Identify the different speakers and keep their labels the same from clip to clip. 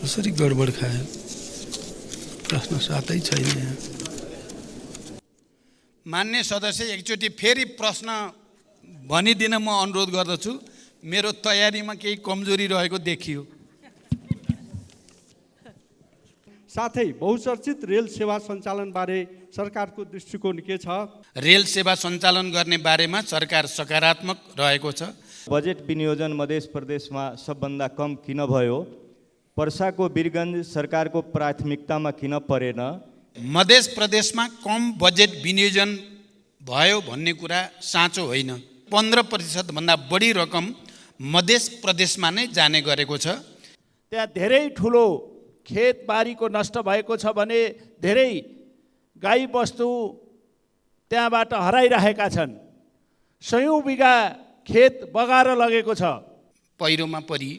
Speaker 1: कसरी गडबड खायो प्रश्न साथै छैन यहाँ।
Speaker 2: मान्य सदस्य, एकचोटि फेरि प्रश्न भनिदिन म अनुरोध गर्दछु। मेरो तयारीमा केही कमजोरी रहेको देखियो।
Speaker 3: साथै बहुचर्चित रेल सेवा सञ्चालनबारे सरकारको दृष्टिकोण के छ?
Speaker 2: रेल सेवा सञ्चालन गर्ने बारेमा सरकार सकारात्मक रहेको छ।
Speaker 4: बजेट विनियोजन मध्य प्रदेशमा सबभन्दा कम किन भयो? पर्साको वीरगञ्ज सरकारको प्राथमिकतामा किन परेन?
Speaker 2: मध्य प्रदेशमा कम बजेट विनियोजन भयो भन्ने कुरा साँचो होइन। 15% भन्दा बढी रकम मध्य प्रदेशमा नै जाने गरेको छ।
Speaker 5: त्यहाँ धेरै ठुलो खेतबारीको नष्ट भएको छ भने धेरै गाई बस्तु त्यहाँबाट हराइरहेका छन्। सयौं बिघा खेत बगाएर लगेको छ।
Speaker 2: पहिरोमा परि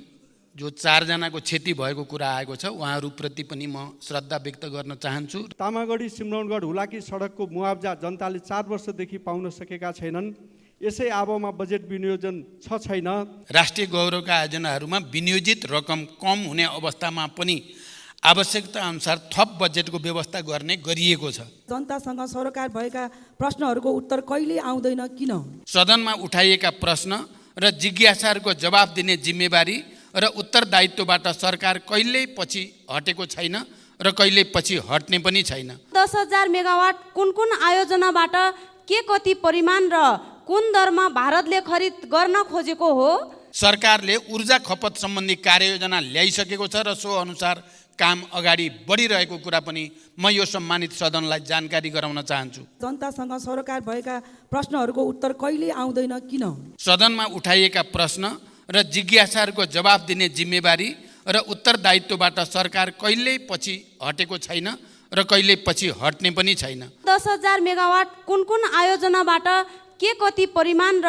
Speaker 2: जो 4 जनाको क्षति भएको कुरा आएको छ, उहाँहरूप्रति पनि म श्रद्धा व्यक्त गर्न चाहन्छु।
Speaker 3: तामागढी सिमरौनगढ हुलाकी सडकको मुआब्जा जनताले 4 वर्षदेखि पाउन सकेका छैनन्। यसै आबोमा बजेट विनियोजन छ छैन?
Speaker 2: राष्ट्रिय गौरवका आयोजनाहरूमा विनियोजित रकम कम हुने अवस्थामा पनि आवश्यकता अनुसार थप बजेटको व्यवस्था गर्ने गरिएको छ।
Speaker 6: जनतासँग सरोकार भएका प्रश्नहरूको उत्तर कहिले आउँदैन किन?
Speaker 2: सदनमा उठाइएका प्रश्न र जिज्ञासाहरूको जवाफ दिने जिम्मेवारी र उत्तरदायित्वबाट सरकार कहिल्यै पछि हटेको छैन र कहिल्यै पछि हट्ने पनि छैन।
Speaker 7: 10,000 मेगावाट कुन आयोजनाबाट के कति परिमाण र कुन दरमा भारतले खरिद गर्न खोजेको हो?
Speaker 2: सरकारले ऊर्जा खपत सम्बन्धी कार्ययोजना ल्याइसकेको छ र सो अनुसार काम अगाडि बढिरहेको कुरा पनि म यो सम्मानित सदनलाई जानकारी गराउन चाहन्छु।
Speaker 6: जनतासँग सरोकार भएका प्रश्नहरूको उत्तर कहिले आउँदैन किन?
Speaker 2: सदनमा उठाइएका प्रश्न र जिज्ञासाहरूको जवाफ दिने जिम्मेवारी र उत्तरदायित्वबाट सरकार कहिल्यै पछि हटेको छैन र कहिल्यै पछि हट्ने पनि छैन।
Speaker 7: 10,000 मेगावाट कुन आयोजनाबाट के कति परिमाण र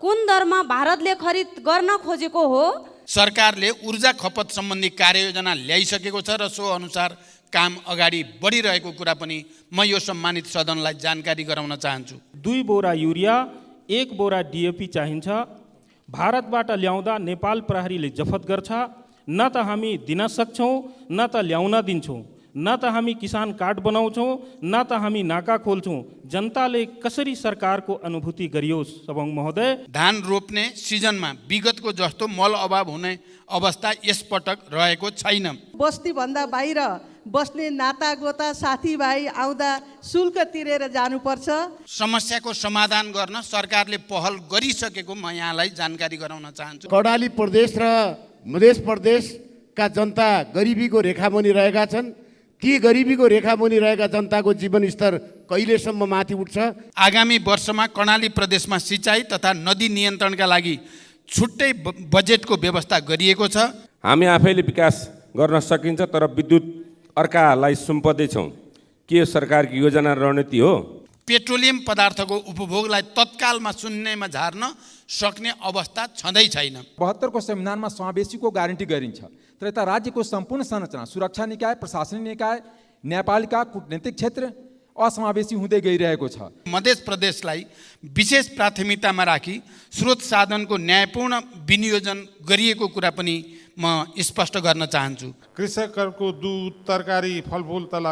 Speaker 7: कुन दरमा भारतले खरिद गर्न खोजेको हो?
Speaker 2: सरकारले ऊर्जा खपत सम्बन्धी कार्ययोजना ल्याइसकेको छ र सो अनुसार काम अगाडि बढिरहेको कुरा पनि म यो सम्मानित सदनलाई जानकारी गराउन चाहन्छु।
Speaker 8: 2 बोरा युरिया 1 बोरा DAP चाहिन्छ। भारतबाट ल्याउँदा नेपाल प्रहरीले जफत गर्छ। न त हामी दिन सक्छौँ न त ल्याउन दिन्छौँ, न त हामी किसान कार्ड बनाउँछौँ न त हामी नाका खोल्छौँ। जनताले कसरी सरकारको अनुभूति गरियोस्? सभामुख महोदय,
Speaker 2: धान रोप्ने सिजनमा विगतको जस्तो मल अभाव हुने अवस्था यसपटक रहेको छैन।
Speaker 9: बस्तीभन्दा बाहिर बस्ने नातागोता साथीभाइ आउँदा शुल्क तिरेर जानुपर्छ।
Speaker 2: समस्याको समाधान गर्न सरकारले पहल गरिसकेको म यहाँलाई जानकारी गराउन चाहन्छु।
Speaker 10: कर्णाली प्रदेश र मध्य प्रदेशका जनता गरिबीको रेखामुनि रहेका छन्। ती गरिबीको रेखामुनि रहेका जनताको जीवनस्तर कहिलेसम्म माथि उठ्छ?
Speaker 2: आगामी वर्षमा कर्णाली प्रदेशमा सिँचाइ तथा नदी नियन्त्रणका लागि छुट्टै बजेटको व्यवस्था गरिएको छ।
Speaker 11: हामी आफैले विकास गर्न सकिन्छ, तर विद्युत अर्कालाई सुम्पदैछौँ। के सरकारको योजना रणनीति हो?
Speaker 2: पेट्रोलियम पदार्थको उपभोगलाई तत्कालमा शून्यमा झार्न सक्ने अवस्था छँदै छैन।
Speaker 12: 72 को संविधानमा समावेशीको ग्यारेन्टी गरिन्छ, तर यता राज्यको सम्पूर्ण संरचना, सुरक्षा निकाय, प्रशासनिक निकाय, न्यायपालिका, कूटनीतिक क्षेत्र असमावेशी हुँदै गइरहेको छ।
Speaker 2: मध्य प्रदेशलाई विशेष प्राथमिकतामा राखी स्रोत साधनको न्यायपूर्ण विनियोजन गरिएको कुरा पनि म स्पष्ट गर्न चाहन्छु।
Speaker 13: कृषकहरूको दुध, तरकारी, फलफुल तथा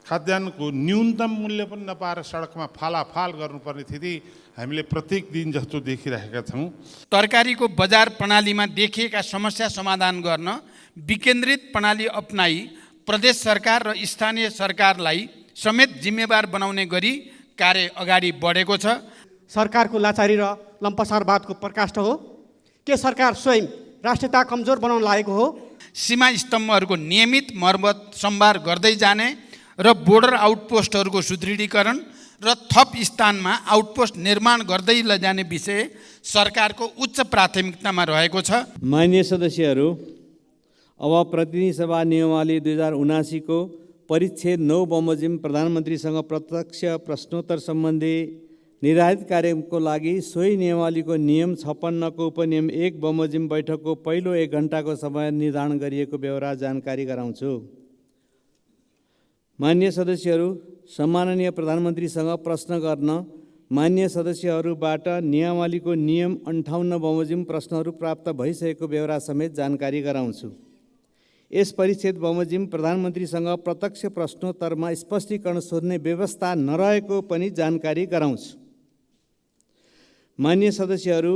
Speaker 13: खाद्यान्नको न्यूनतम मूल्य पनि नपाएर सडकमा फालाफाल गर्नुपर्ने स्थिति हामीले प्रत्येक दिन जस्तो देखिरहेका छौँ।
Speaker 2: तरकारीको बजार प्रणालीमा देखिएका समस्या समाधान गर्न विकेन्द्रित प्रणाली अपनाई प्रदेश सरकार र स्थानीय सरकारलाई समेत जिम्मेवार बनाउने गरी कार्य अगाडि बढेको छ।
Speaker 3: सरकारको लाचारी र लम्पसारवादको प्रकाष्ठ हो के सरकार स्वयं राष्ट्रियता कमजोर बनाउन लागेको हो?
Speaker 2: सीमा स्तम्भहरूको नियमित मर्मत सम्भार गर्दै जाने र बोर्डर आउटपोस्टहरूको सुदृढीकरण र थप स्थानमा आउटपोस्ट निर्माण गर्दै लैजाने विषय सरकारको उच्च प्राथमिकतामा रहेको छ।
Speaker 14: माननीय सदस्यहरू, अब प्रतिनिधि सभा नियमावली 2079 को परिच्छेद 9 बमोजिम प्रधानमन्त्रीसँग प्रत्यक्ष प्रश्नोत्तर सम्बन्धी निर्धारित कार्यक्रमको लागि सोही नियमावलीको नियम 56 को उपनियम 1 बमोजिम बैठकको पहिलो 1 घण्टाको समय निर्धारण गरिएको बेहोरा जानकारी गराउँछु। माननीय सदस्यहरू, सम्माननीय प्रधानमन्त्रीसँग प्रश्न गर्न माननीय सदस्यहरूबाट नियमावलीको नियम 58 बमोजिम प्रश्नहरू प्राप्त भइसकेको बेहोरा समेत जानकारी गराउँछु। यस परिच्छेद बमोजिम प्रधानमन्त्रीसँग प्रत्यक्ष प्रश्नोत्तरमा स्पष्टीकरण सोध्ने व्यवस्था नरहेको पनि जानकारी गराउँछु। मान्य सदस्यहरू,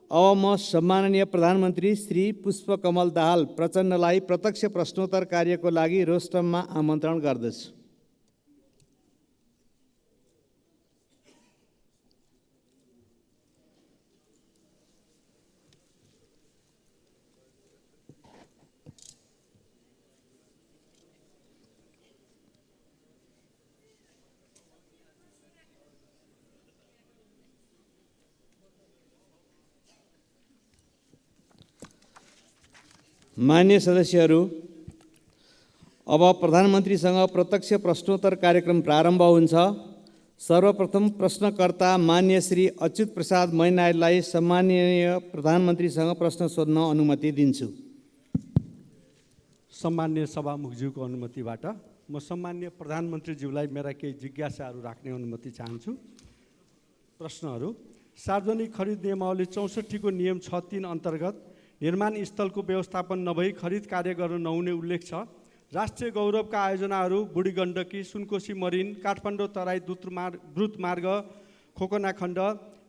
Speaker 14: अब म सम्माननीय प्रधानमन्त्री श्री पुष्पकमल दाहाल प्रचण्डलाई प्रत्यक्ष प्रश्नोत्तर कार्यको लागि रोस्टममा आमन्त्रण गर्दछु। मान्य सदस्यहरू, अब प्रधानमन्त्रीसँग प्रत्यक्ष प्रश्नोत्तर कार्यक्रम प्रारम्भ हुन्छ। सर्वप्रथम प्रश्नकर्ता मान्य श्री अच्युत प्रसाद मैनालीलाई सम्माननीय प्रधानमन्त्रीसँग प्रश्न सोध्न अनुमति दिन्छु।
Speaker 3: सम्मान्य सभामुखज्यूको अनुमतिबाट म सम्मान्य प्रधानमन्त्रीज्यूलाई मेरा केही जिज्ञासाहरू राख्ने अनुमति चाहन्छु। प्रश्नहरू: सार्वजनिक खरिद नियमावली 64 को नियम 6(3) अन्तर्गत निर्माण स्थलको व्यवस्थापन नभई खरिद कार्य गर्न नहुने उल्लेख छ। राष्ट्रिय गौरवका आयोजनाहरू बुढी गण्डकी, सुनकोशी मरिन, काठमाडौँ तराई द्रुत मार्ग, खोकना खण्ड,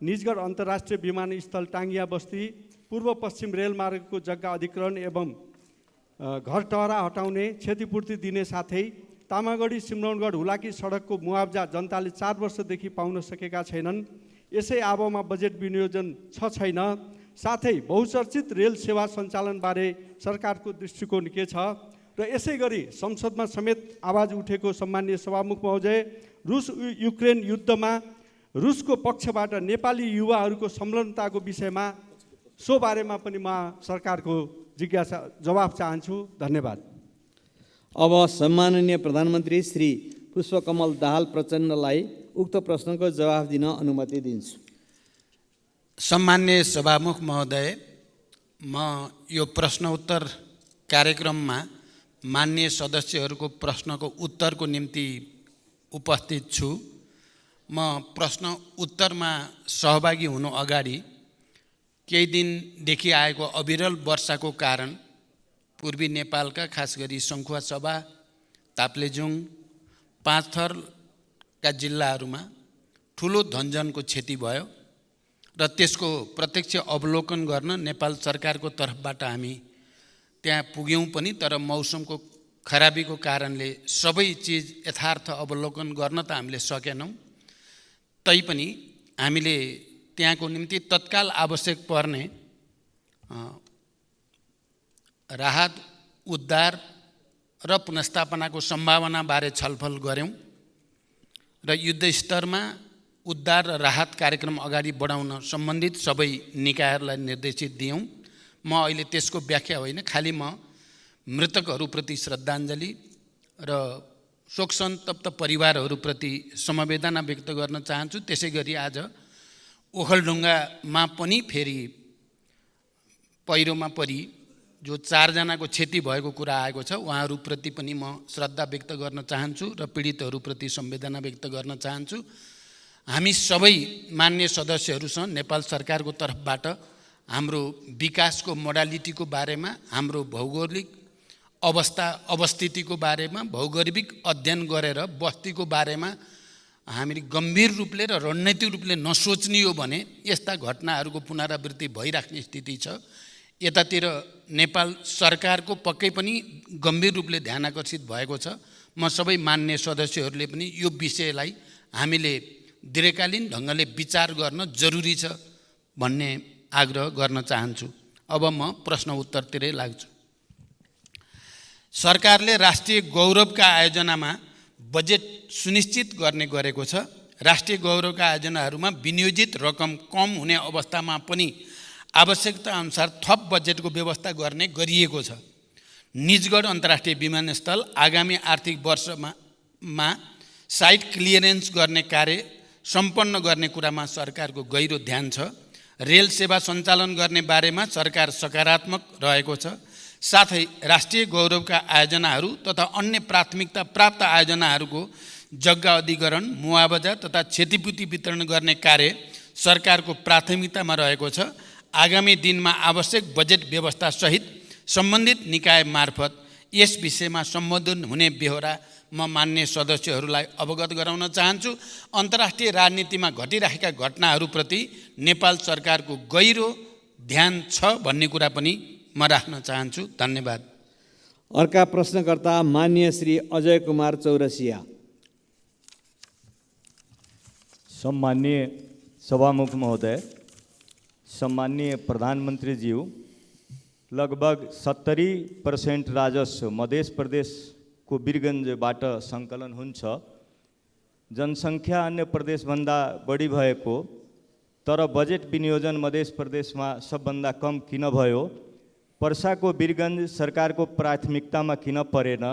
Speaker 3: निजगढ अन्तर्राष्ट्रिय विमानस्थल टाङ्गिया बस्ती, पूर्व पश्चिम रेलमार्गको जग्गा अधिग्रहण एवं घर टहरा हटाउने, क्षतिपूर्ति दिने साथै तामागढी सिमरौनगढ हुलाकी सडकको मुआब्जा जनताले 4 वर्षदेखि पाउन सकेका छैनन्। यसै आबोमा बजेट विनियोजन छैन। साथै बहुचर्चित रेल सेवा सञ्चालनबारे सरकारको दृष्टिकोण के छ? र यसै गरी संसदमा समेत आवाज उठेको सम्मान्य सभामुख महोदय, रुस युक्रेन युद्धमा रुसको पक्षबाट नेपाली युवाहरूको संलग्नताको विषयमा सो बारेमा पनि म सरकारको जिज्ञासा जवाफ चाहन्छु। धन्यवाद।
Speaker 14: अब सम्माननीय प्रधानमन्त्री श्री पुष्पकमल दाहाल प्रचण्डलाई उक्त प्रश्नको जवाफ दिन अनुमति दिन्छु।
Speaker 2: सम्मान्य सभामुख महोदय, म यो प्रश्न उत्तर कार्यक्रममा मान्य सदस्यहरूको प्रश्नको उत्तरको निम्ति उपस्थित छु। म प्रश्न उत्तरमा सहभागी हुनु अगाडि केही दिनदेखि आएको अविरल वर्षाको कारण पूर्वी नेपालका खास गरी सङ्खुवासभा, ताप्लेजुङ, पाँचथरका जिल्लाहरूमा ठुलो धनजनको क्षति भयो र त्यसको प्रत्यक्ष अवलोकन गर्न नेपाल सरकारको तर्फबाट हामी त्यहाँ पुग्यौँ पनि, तर मौसमको खराबीको कारणले सबै चिज यथार्थ अवलोकन गर्न त हामीले सकेनौँ। तैपनि हामीले त्यहाँको निम्ति तत्काल आवश्यक पर्ने राहत, उद्धार र पुनर्स्थापनाको सम्भावनाबारे छलफल गऱ्यौँ र युद्ध स्तरमा उद्धार र राहत कार्यक्रम अगाडि बढाउन सम्बन्धित सबै निकायहरूलाई निर्देशित दियौँ। म अहिले त्यसको व्याख्या होइन, खालि म मृतकहरूप्रति श्रद्धाञ्जली र शोक सन्तप्त परिवारहरूप्रति समवेदना व्यक्त गर्न चाहन्छु। त्यसै गरी आज ओखलढुङ्गामा पनि फेरि पहिरोमा परि जो 4 जनाको क्षति भएको कुरा आएको छ, उहाँहरूप्रति पनि म श्रद्धा व्यक्त गर्न चाहन्छु र पीडितहरूप्रति संवेदना व्यक्त गर्न चाहन्छु। हामी सबै मान्य सदस्यहरूसँग नेपाल सरकारको तर्फबाट हाम्रो विकासको मोडालिटीको बारेमा, हाम्रो भौगोलिक अवस्थितिको बारेमा, भौगोलिक अध्ययन गरेर बस्तीको बारेमा हामीले गम्भीर रूपले र रणनीतिक रूपले नसोच्ने हो भने यस्ता घटनाहरूको पुनरावृत्ति भइराख्ने स्थिति छ। यतातिर नेपाल सरकारको पक्कै पनि गम्भीर रूपले ध्यान आकर्षित भएको छ। म सबै मान्य सदस्यहरूले पनि यो विषयलाई हामीले दीर्घकालीन ढङ्गले विचार गर्न जरुरी छ भन्ने आग्रह गर्न चाहन्छु। अब म प्रश्न उत्तरतिरै लाग्छु। सरकारले राष्ट्रिय गौरवका आयोजनामा बजेट सुनिश्चित गर्ने गरेको छ। राष्ट्रिय गौरवका आयोजनाहरूमा विनियोजित रकम कम हुने अवस्थामा पनि आवश्यकता अनुसार थप बजेटको व्यवस्था गर्ने गरिएको छ। निजगढ अन्तर्राष्ट्रिय विमानस्थल आगामी आर्थिक वर्षमा साइट क्लियरेन्स गर्ने कार्य सम्पन्न गर्ने कुरामा सरकारको गहिरो ध्यान छ। रेल सेवा सञ्चालन गर्ने बारेमा सरकार सकारात्मक रहेको छ। साथै राष्ट्रिय गौरवका आयोजनाहरू तथा अन्य प्राथमिकता प्राप्त आयोजनाहरूको जग्गा अधिग्रहण, मुआवजा तथा क्षतिपूर्ति वितरण गर्ने कार्य सरकारको प्राथमिकतामा रहेको छ। आगामी दिनमा आवश्यक बजेट व्यवस्था सहित सम्बन्धित निकाय मार्फत यस विषयमा सम्बोधन हुने बेहोरा म मान्य सदस्यहरूलाई अवगत गराउन चाहन्छु। अन्तर्राष्ट्रिय राजनीतिमा घटिरहेका घटनाहरूप्रति नेपाल सरकारको गहिरो ध्यान छ भन्ने कुरा पनि म राख्न चाहन्छु। धन्यवाद।
Speaker 14: अर्का प्रश्नकर्ता मान्य श्री अजय कुमार चौरसिया।
Speaker 4: सम्मान्य सभामुख महोदय, सम्मान्य प्रधानमन्त्रीज्यू, लगभग 70% राजस्व मध्य प्रदेशको वीरगञ्जबाट सङ्कलन हुन्छ। जनसङ्ख्या अन्य प्रदेशभन्दा बढी भएको तर बजेट विनियोजन मध्य प्रदेशमा सबभन्दा कम किन भयो? पर्साको वीरगञ्ज सरकारको प्राथमिकतामा किन परेन?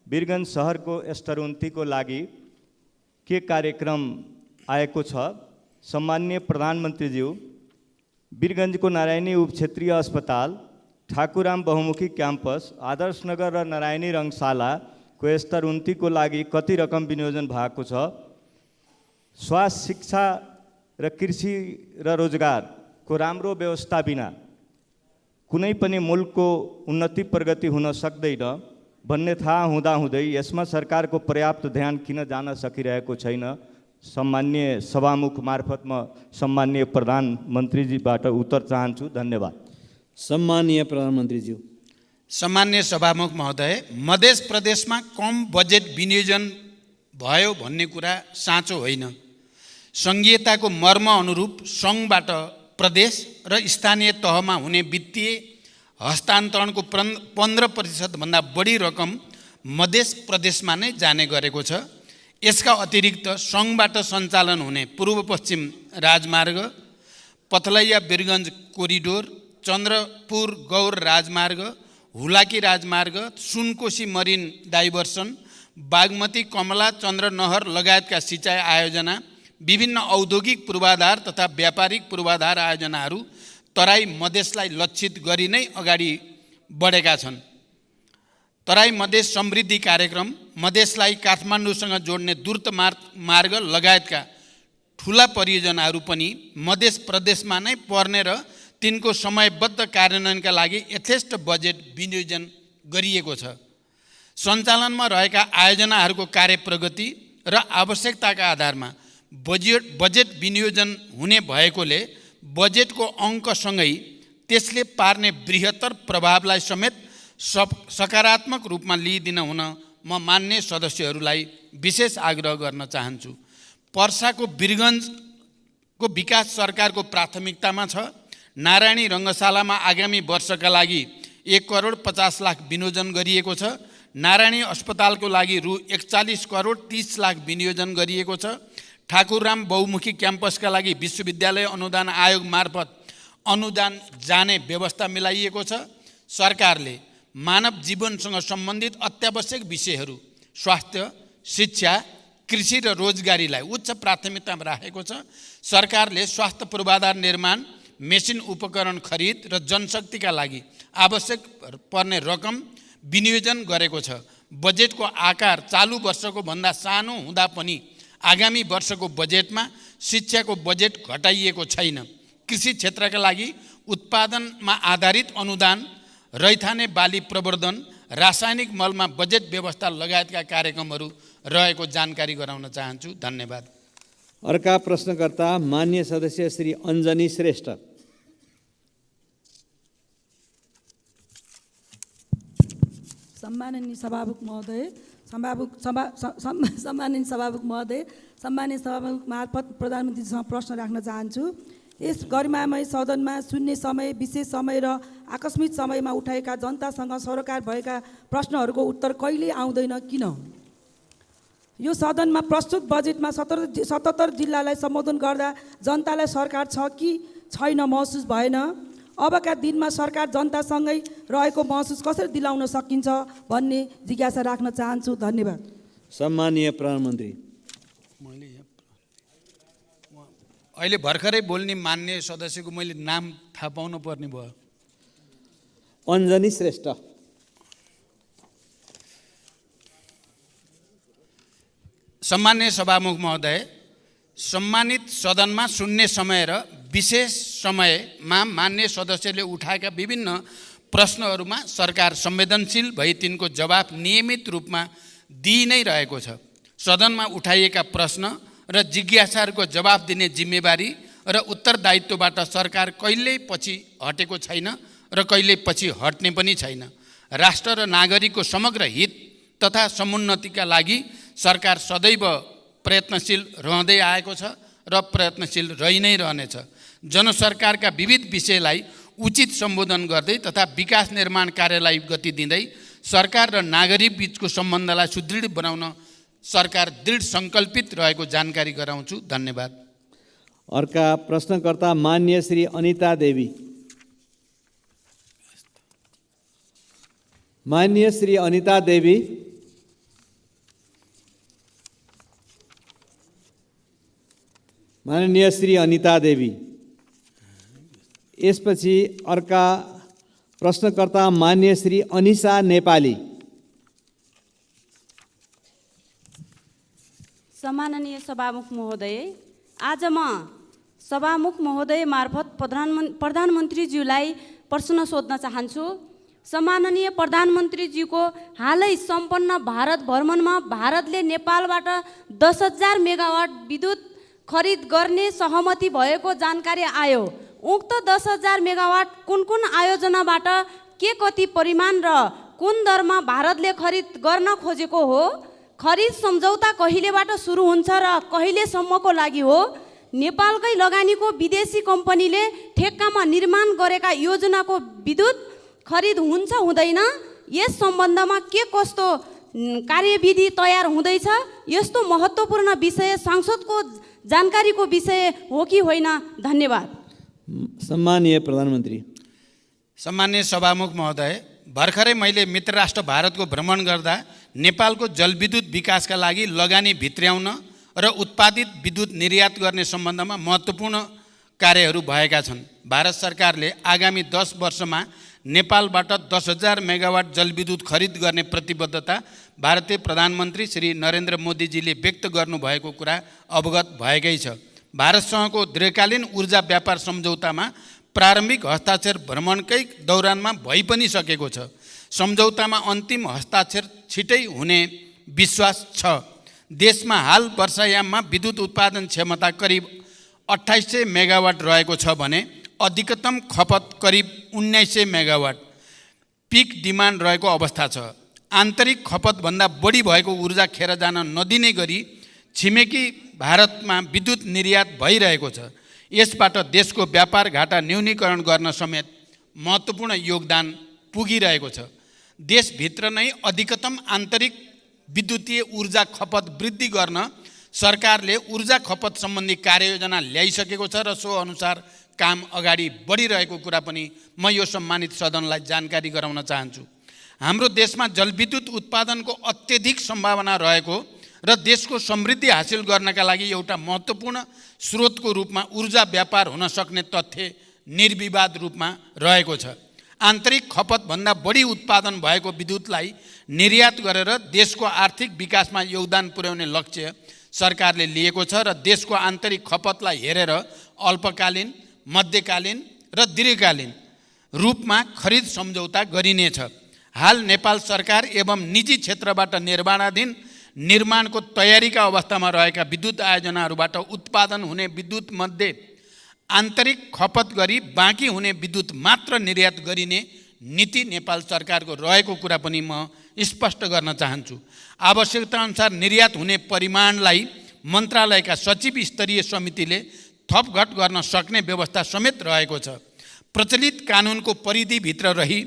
Speaker 4: वीरगञ्ज सहरको स्तर उन्नतिको लागि के कार्यक्रम आएको छ? सम्मान्य प्रधानमन्त्रीज्यू, वीरगञ्जको नारायणी उपक्षेत्रीय अस्पताल, ठाकुराम बहुमुखी क्याम्पस, आदर्श नगर र नारायणी रङशालाको स्तर उन्नतिको लागि कति रकम विनियोजन भएको छ? स्वास्थ्य, शिक्षा र कृषि र रोजगारको राम्रो व्यवस्था बिना कुनै पनि मुलुकको उन्नति प्रगति हुन सक्दैन भन्ने थाहा हुँदाहुँदै यसमा सरकारको पर्याप्त ध्यान किन जान सकिरहेको छैन? सम्मान्य सभामुख मार्फत म सम्मान्य प्रधानमन्त्रीजीबाट उत्तर चाहन्छु। धन्यवाद।
Speaker 14: सम्मानीय प्रधानमन्त्रीज्यू।
Speaker 2: सम्मान्य सभामुख महोदय, मध्य प्रदेशमा कम बजेट विनियोजन भयो भन्ने कुरा साँचो होइन। सङ्घीयताको मर्म अनुरूप सङ्घबाट प्रदेश र स्थानीय तहमा हुने वित्तीय हस्तान्तरणको 15% भन्दा बढी रकम मध्य प्रदेशमा नै जाने गरेको छ। यसका अतिरिक्त सङ्घबाट सञ्चालन हुने पूर्व पश्चिम राजमार्ग, पथलैया वीरगञ्ज कोरिडोर, चन्द्रपुर गौर राजमार्ग, हुलाकी राजमार्ग, सुनकोशी मरिन डाइभर्सन, बागमती कमला चन्द्र नहर लगायतका सिँचाइ आयोजना, विभिन्न औद्योगिक पूर्वाधार तथा व्यापारिक पूर्वाधार आयोजनाहरू तराई मधेसलाई लक्षित गरी नै अगाडि बढेका छन्। तराई मधेस समृद्धि कार्यक्रम, मधेसलाई काठमाडौँसँग जोड्ने द्रुत मार्ग लगायतका ठुला परियोजनाहरू पनि मध्य प्रदेशमा नै पर्ने र तिनको समयबद्ध कार्यान्वयनका लागि यथेष्ट बजेट विनियोजन गरिएको छ। सञ्चालनमा रहेका आयोजनाहरूको कार्यप्रगति र आवश्यकताका आधारमा बजेट विनियोजन हुने भएकोले बजेटको अङ्कसँगै त्यसले पार्ने बृहत्तर प्रभावलाई समेत सकारात्मक रूपमा लिइदिन हुन म मान्य सदस्यहरूलाई विशेष आग्रह गर्न चाहन्छु। पर्साको वीरगञ्जको विकास सरकारको प्राथमिकतामा छ। नारायणी रङ्गशालामा आगामी वर्षका लागि 1,50,00,000 विनियोजन गरिएको छ। नारायणी अस्पतालको लागि रु 41,30,00,000 विनियोजन गरिएको छ। ठाकुरराम बहुमुखी क्याम्पसका लागि विश्वविद्यालय अनुदान आयोग मार्फत अनुदान जाने व्यवस्था मिलाइएको छ। सरकारले मानव जीवनसँग सम्बन्धित अत्यावश्यक विषयहरू स्वास्थ्य, शिक्षा, कृषि र रोजगारीलाई उच्च प्राथमिकतामा राखेको छ। सरकारले स्वास्थ्य पूर्वाधार निर्माण, मेसिन उपकरण खरिद र जनशक्तिका लागि आवश्यक पर्ने रकम विनियोजन गरेको छ। बजेटको आकार चालु वर्षको भन्दा सानो हुँदा पनि आगामी वर्षको बजेटमा शिक्षाको बजेट घटाइएको छैन। कृषि क्षेत्रका लागि उत्पादनमा आधारित अनुदान, रैथाने बाली प्रवर्धन, रासायनिक मलमा बजेट व्यवस्था लगायतका कार्यक्रमहरू रहेको जानकारी गराउन चाहन्छु। धन्यवाद।
Speaker 14: अर्का प्रश्नकर्ता मान्य सदस्य श्री अञ्जनी श्रेष्ठ।
Speaker 6: सम्माननीय सभामुख महोदय, सम्माननीय सभामुख मार्फत प्रधानमन्त्रीसँग प्रश्न राख्न चाहन्छु। यस गरिमामय सदनमा शून्य समय, विशेष समय र आकस्मिक समयमा उठाएका जनतासँग सरोकार भएका प्रश्नहरूको उत्तर कहिले आउँदैन किन? यो सदनमा प्रस्तुत बजेटमा 77 जिल्लालाई सम्बोधन गर्दा जनतालाई सरकार छ कि छैन महसुस भएन। अबका दिनमा सरकार जनतासँगै रहेको महसुस कसरी दिलाउन सकिन्छ भन्ने जिज्ञासा राख्न चाहन्छु। धन्यवाद।
Speaker 14: सम्मानीय प्रधानमन्त्री।
Speaker 2: अहिले भर्खरै बोल्ने मान्य सदस्यको मैले नाम थाहा पाउनु पर्ने भयो।
Speaker 14: अञ्जनी श्रेष्ठ।
Speaker 2: सम्मान्य सभामुख महोदय, सम्मानित सदनमा शून्य समय र विशेष समयमा मान्य सदस्यले उठाएका विभिन्न प्रश्नहरूमा सरकार संवेदनशील भई तिनको जवाफ नियमित रूपमा दिइ नै रहेको छ। सदनमा उठाइएका प्रश्न र जिज्ञासाहरूको जवाफ दिने जिम्मेवारी र उत्तरदायित्वबाट सरकार कहिल्यै पछि हटेको छैन र कहिल्यै पछि हट्ने पनि छैन। राष्ट्र र नागरिकको समग्र हित तथा समुन्नतिका लागि सरकार सदैव प्रयत्नशील रहँदै आएको छ र प्रयत्नशील रहि नै रहनेछ। जनसरकारका विविध विषयलाई उचित सम्बोधन गर्दै तथा विकास निर्माण कार्यलाई गति दिँदै सरकार र नागरिक बीचको सम्बन्धलाई सुदृढ बनाउन सरकार दृढ सङ्कल्पित रहेको जानकारी गराउँछु। धन्यवाद।
Speaker 14: अर्का प्रश्नकर्ता मान्य श्री अनिता देवी। मान्य श्री अनिता देवी। माननीय श्री अनिता देवी। यसपछि अर्का प्रश्नकर्ता मान्य श्री अनिसा नेपाली।
Speaker 7: सम्माननीय सभामुख महोदय, आज म सभामुख महोदय मार्फत प्रधानमन्त्रीज्यूलाई प्रश्न सोध्न चाहन्छु। सम्माननीय प्रधानमन्त्रीज्यूको हालै सम्पन्न भारत भ्रमणमा भारतले नेपालबाट 10,000 मेगावाट विद्युत खरिद गर्ने सहमति भएको जानकारी आयो। उक्त 10,000 मेगावाट कुन कुन आयोजनाबाट, के कति परिमाण र कुन दरमा भारतले खरिद गर्न खोजेको हो? खरिद सम्झौता कहिलेबाट सुरु हुन्छ र कहिलेसम्मको लागि हो? नेपालकै लगानीको विदेशी कम्पनीले ठेक्कामा निर्माण गरेका योजनाको विद्युत खरिद हुन्छ हुँदैन? यस सम्बन्धमा के कस्तो कार्यविधि तयार हुँदैछ? यस्तो महत्त्वपूर्ण विषय संसदको जानकारीको विषय हो कि होइन? धन्यवाद।
Speaker 14: सम्मानीय प्रधानमन्त्री।
Speaker 2: सम्मान्य सभामुख महोदय, भर्खरै मैले मित्र राष्ट्र भारतको भ्रमण गर्दा नेपालको जलविद्युत विकासका लागि लगानी भित्र्याउन र उत्पादित विद्युत निर्यात गर्ने सम्बन्धमा महत्त्वपूर्ण कार्यहरू भएका छन्। भारत सरकारले आगामी 10 वर्षमा नेपालबाट 10,000 मेगावाट जलविद्युत खरिद गर्ने प्रतिबद्धता भारतीय प्रधानमन्त्री श्री नरेन्द्र मोदीजीले व्यक्त गर्नुभएको कुरा अवगत भएकै छ। भारतसँगको दीर्घकालीन ऊर्जा व्यापार सम्झौतामा प्रारम्भिक हस्ताक्षर भ्रमणकै दौरानमा भइ पनि सकेको छ। सम्झौतामा अन्तिम हस्ताक्षर छिटै हुने विश्वास छ। देशमा हाल वर्षायाममा विद्युत उत्पादन क्षमता करिब 2800 मेगावाट रहेको छ भने अधिकतम खपत करिब 1900 मेगावाट पिक डिमान्ड रहेको अवस्था छ। आन्तरिक खपतभन्दा बढी भएको ऊर्जा खेर जान नदिने गरी छिमेकी भारतमा विद्युत निर्यात भइरहेको छ। यसबाट देशको व्यापार घाटा न्यूनीकरण गर्न समेत महत्त्वपूर्ण योगदान पुगिरहेको छ। देशभित्र नै अधिकतम आन्तरिक विद्युतीय ऊर्जा खपत वृद्धि गर्न सरकारले ऊर्जा खपत सम्बन्धी कार्ययोजना ल्याइसकेको छ र सो अनुसार काम अगाडि बढिरहेको कुरा पनि म यो सम्मानित सदनलाई जानकारी गराउन चाहन्छु। हाम्रो देशमा जलविद्युत उत्पादनको अत्यधिक सम्भावना रहेको र देशको समृद्धि हासिल गर्नका लागि एउटा महत्त्वपूर्ण स्रोतको रूपमा ऊर्जा व्यापार हुन सक्ने तथ्य निर्विवाद रूपमा रहेको छ। आन्तरिक खपतभन्दा बढी उत्पादन भएको विद्युतलाई निर्यात गरेर देशको आर्थिक विकासमा योगदान पुर्याउने लक्ष्य सरकारले लिएको छ र देशको आन्तरिक खपतलाई हेरेर अल्पकालीन, मध्यकालीन र दीर्घकालीन रूपमा खरिद सम्झौता गरिनेछ। हाल नेपाल सरकार एवं निजी क्षेत्रबाट निर्माणाधीन निर्माणको तयारीका अवस्थामा रहेका विद्युत आयोजनाहरूबाट उत्पादन हुने विद्युत मध्ये आन्तरिक खपत गरी बाँकी हुने विद्युत मात्र निर्यात गरिने नीति नेपाल सरकारको रहेको कुरा पनि म स्पष्ट गर्न चाहन्छु। आवश्यकताअनुसार निर्यात हुने परिमाणलाई मन्त्रालयका सचिव स्तरीय समितिले थपघट गर्न सक्ने व्यवस्था समेत रहेको छ। प्रचलित कानुनको परिधिभित्र रही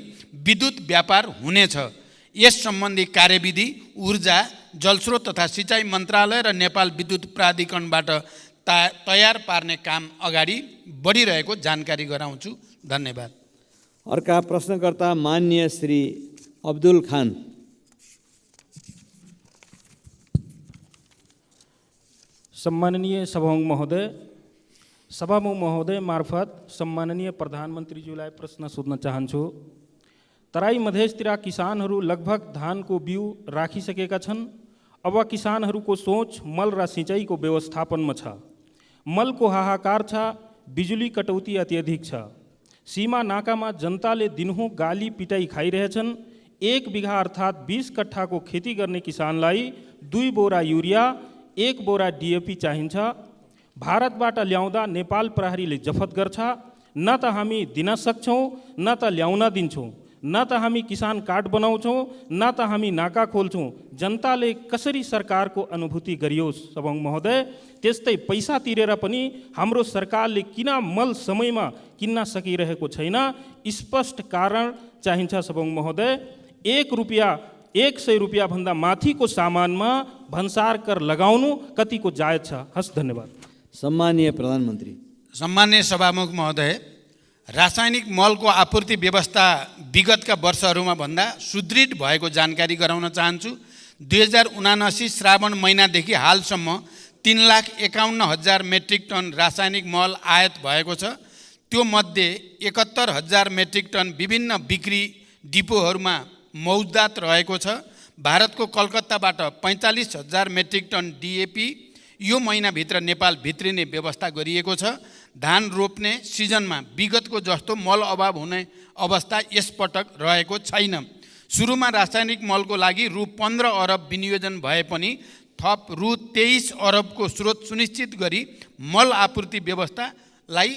Speaker 2: विद्युत व्यापार हुनेछ। यस सम्बन्धी कार्यविधि ऊर्जा, जलस्रोत तथा सिँचाइ मन्त्रालय र नेपाल विद्युत प्राधिकरणबाट तयार पार्ने काम अगाडि बढिरहेको जानकारी गराउँछु। धन्यवाद।
Speaker 14: अर्का प्रश्नकर्ता मान्य श्री अब्दुल खान।
Speaker 8: सम्माननीय सभामुख महोदय मार्फत सम्माननीय प्रधानमन्त्रीज्यूलाई प्रश्न सोध्न चाहन्छु। तराई मधेसतिर किसानहरू लगभग धानको बिउ राखिसकेका छन्। अब किसानहरूको सोच मल र सिँचाइको व्यवस्थापनमा छ। मलको हाहाकार छ, बिजुली कटौती अत्यधिक छ। सीमा नाकामा जनताले दिनहुँ गाली पिटाई खाइरहेछन्। 1 बिघा अर्थात् 20 कट्ठाको खेती गर्ने किसानलाई 2 बोरा युरिया 1 बोरा डिएपी चाहिन्छ। भारतबाट ल्याउँदा नेपाल प्रहरीले जफत गर्छ। न त हामी दिन सक्छौँ न त ल्याउन दिन्छौँ, न त हामी किसान कार्ड बनाउँछौँ न त हामी नाका खोल्छौँ। जनताले कसरी सरकारको अनुभूति गरियोस् सभामुख महोदय। त्यस्तै पैसा तिरेर पनि हाम्रो सरकारले किन मल समयमा किन्न सकिरहेको छैन, स्पष्ट कारण चाहिन्छ सभामुख महोदय। 1 रुपियाँ भन्दा माथिको सामानमा भन्सार कर लगाउनु कतिको जायज छ? हस्, धन्यवाद।
Speaker 14: सम्मानीय प्रधानमन्त्री।
Speaker 2: सम्मान्य सभामुख महोदय, रासायनिक मलको आपूर्ति व्यवस्था विगतका वर्षहरूमा भन्दा सुदृढ भएको जानकारी गराउन चाहन्छु। 2079 श्रावण महिनादेखि हालसम्म 3,51,000 मेट्रिक टन रासायनिक मल आयात भएको छ। त्यो मध्ये 71,000 मेट्रिक टन विभिन्न बिक्री डिपोहरूमा मौजदात रहेको छ। भारतको कलकत्ताबाट 45,000 मेट्रिक टन डिएपी यो महिनाभित्र नेपाल भित्रिने व्यवस्था गरिएको छ। धान रोप्ने सिजनमा विगतको जस्तो मल अभाव हुने अवस्था यसपटक रहेको छैन। सुरुमा रासायनिक मलको लागि रु 15 अरब विनियोजन भए पनि थप रु 23 अरबको स्रोत सुनिश्चित गरी मल आपूर्ति व्यवस्थालाई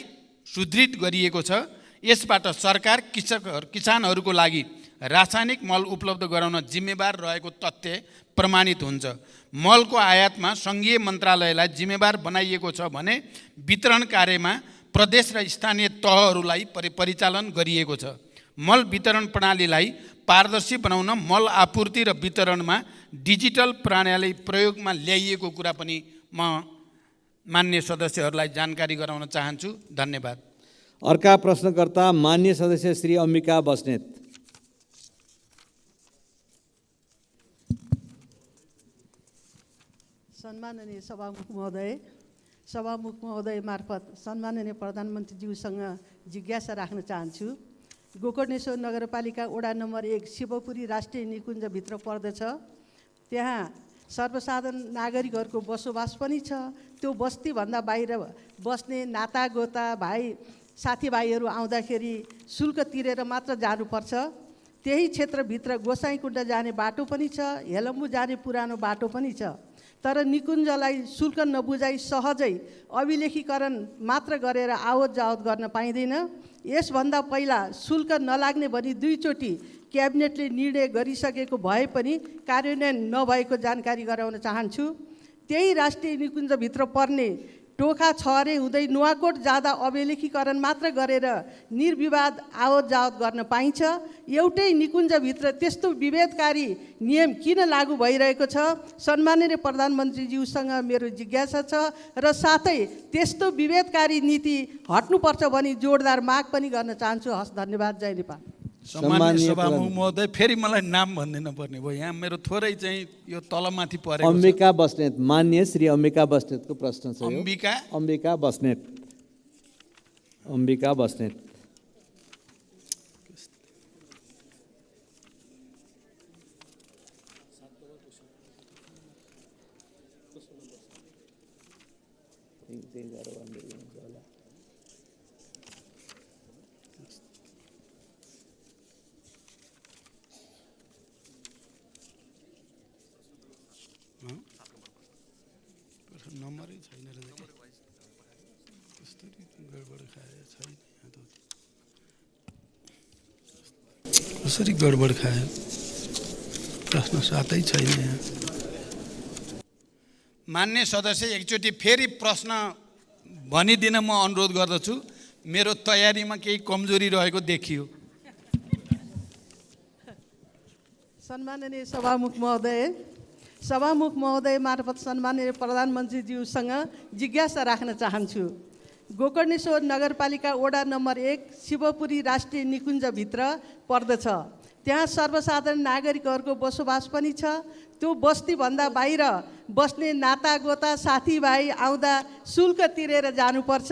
Speaker 2: सुदृढ गरिएको छ। यसबाट सरकार किसानहरूको लागि रासायनिक मल उपलब्ध गराउन जिम्मेवार रहेको तथ्य प्रमाणित हुन्छ। मलको आयातमा सङ्घीय मन्त्रालयलाई जिम्मेवार बनाइएको छ भने वितरण कार्यमा प्रदेश र स्थानीय तहहरूलाई परिचालन गरिएको छ। मल वितरण प्रणालीलाई पारदर्शी बनाउन मल आपूर्ति र वितरणमा डिजिटल प्रणाली प्रयोगमा ल्याइएको कुरा पनि म मान्य सदस्यहरूलाई जानकारी गराउन चाहन्छु। धन्यवाद।
Speaker 14: अर्का प्रश्नकर्ता मान्य सदस्य श्री अम्बिका बस्नेत।
Speaker 9: सम्माननीय सभामुख महोदय मार्फत सम्माननीय प्रधानमन्त्रीज्यूसँग जिज्ञासा राख्न चाहन्छु। गोकर्णेश्वर नगरपालिका वडा नम्बर 1 शिवपुरी राष्ट्रिय निकुञ्जभित्र पर्दछ। त्यहाँ सर्वसाधारण नागरिकहरूको बसोबास पनि छ। त्यो बस्तीभन्दा बाहिर बस्ने नातागोता भाइ साथीभाइहरू आउँदाखेरि शुल्क तिरेर मात्र जानुपर्छ। त्यही क्षेत्रभित्र गोसाइँकुण्ड जाने बाटो पनि छ, हेलम्बु जाने पुरानो बाटो पनि छ। तर निकुञ्जलाई शुल्क नबुझाइ सहजै अभिलेखीकरण मात्र गरेर आवत जावत गर्न पाइँदैन। यसभन्दा पहिला शुल्क नलाग्ने भनी 2 चोटि क्याबिनेटले निर्णय गरिसकेको भए पनि कार्यान्वयन नभएको जानकारी गराउन चाहन्छु। त्यही राष्ट्रिय निकुञ्जभित्र पर्ने टोखा छहरे हुँदै नुवाकोट जाँदा अभिलेखीकरण मात्र गरेर निर्विवाद आवत जावत गर्न पाइन्छ। एउटै निकुञ्जभित्र त्यस्तो विभेदकारी नियम किन लागू भइरहेको छ? सम्माननीय प्रधानमन्त्रीज्यूसँग मेरो जिज्ञासा छ र साथै त्यस्तो विभेदकारी नीति हट्नुपर्छ भनी जोडदार माग पनि गर्न चाहन्छु। हस्, धन्यवाद। जय नेपाल।
Speaker 2: सम्मान्य सभामुख महोदय, फेरि मलाई नाम भनिदिनु पर्ने भयो। यहाँ मेरो थोरै चाहिँ यो तलमाथि परेको छ।
Speaker 14: अम्बिका बस्नेत। मान्य श्री अम्बिका बस्नेतको प्रश्न छ।
Speaker 2: अम्बिका
Speaker 14: बस्नेत। अम्बिका बस्नेत।
Speaker 1: नम्बरै छैन रहेछ कि कस्तरी गडबड खाए छैन। कसरी गडबड खायो? प्रश्न साथै छैन यहाँ।
Speaker 2: मान्य सदस्य, एकचोटि फेरि प्रश्न भनिदिन म अनुरोध गर्दछु। मेरो तयारीमा केही कमजोरी रहेको देखियो।
Speaker 9: सम्माननीय सभामुख महोदय मार्फत सम्माननीय प्रधानमन्त्रीज्यूसँग जिज्ञासा राख्न चाहन्छु। गोकर्णेश्वर नगरपालिका वडा नम्बर 1 शिवपुरी राष्ट्रिय निकुञ्जभित्र पर्दछ। त्यहाँ सर्वसाधारण नागरिकहरूको बसोबास पनि छ। त्यो बस्तीभन्दा बाहिर बस्ने नातागोता साथीभाइ आउँदा शुल्क तिरेर जानुपर्छ।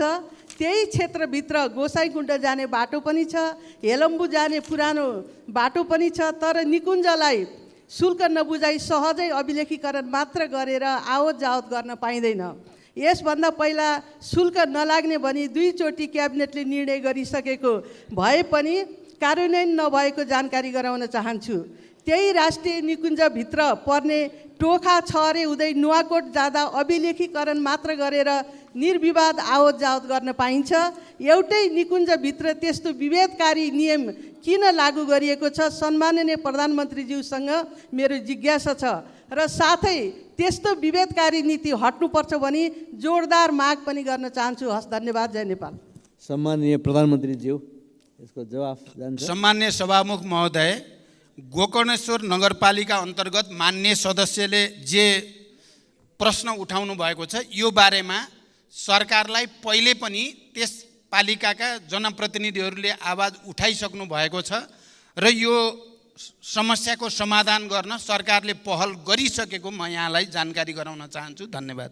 Speaker 9: त्यही क्षेत्रभित्र गोसाइँकुण्ड जाने बाटो पनि छ, हेलम्बु जाने पुरानो बाटो पनि छ। तर निकुञ्जलाई शुल्क नबुझाइ सहजै अभिलेखीकरण मात्र गरेर आवत जावत गर्न पाइँदैन। यसभन्दा पहिला शुल्क नलाग्ने भनी 2 चोटि क्याबिनेटले निर्णय गरिसकेको भए पनि कार्यान्वयन नभएको जानकारी गराउन चाहन्छु। त्यही राष्ट्रिय निकुञ्जभित्र पर्ने टोखा छहरे हुँदै नुवाकोट जाँदा अभिलेखीकरण मात्र गरेर निर्विवाद आवत जावत गर्न पाइन्छ। एउटै निकुञ्जभित्र त्यस्तो विभेदकारी नियम किन लागू गरिएको छ? सम्माननीय प्रधानमन्त्रीज्यूसँग मेरो जिज्ञासा छ र साथै त्यस्तो विभेदकारी नीति हट्नुपर्छ भनी जोरदार माग पनि गर्न चाहन्छु। हस्, धन्यवाद। जय नेपाल।
Speaker 14: सम्माननीय प्रधानमन्त्रीज्यू, यसको जवाफ जान्छ।
Speaker 2: सम्मान्य सभामुख महोदय, गोकर्णेश्वर नगरपालिका अन्तर्गत मान्य सदस्यले जे प्रश्न उठाउनु भएको छ यो बारेमा सरकारलाई पहिले पनि त्यस पालिकाका जनप्रतिनिधिहरूले आवाज उठाइसक्नु भएको छ र यो समस्याको समाधान गर्न सरकारले पहल गरिसकेको म यहाँलाई जानकारी गराउन चाहन्छु। धन्यवाद।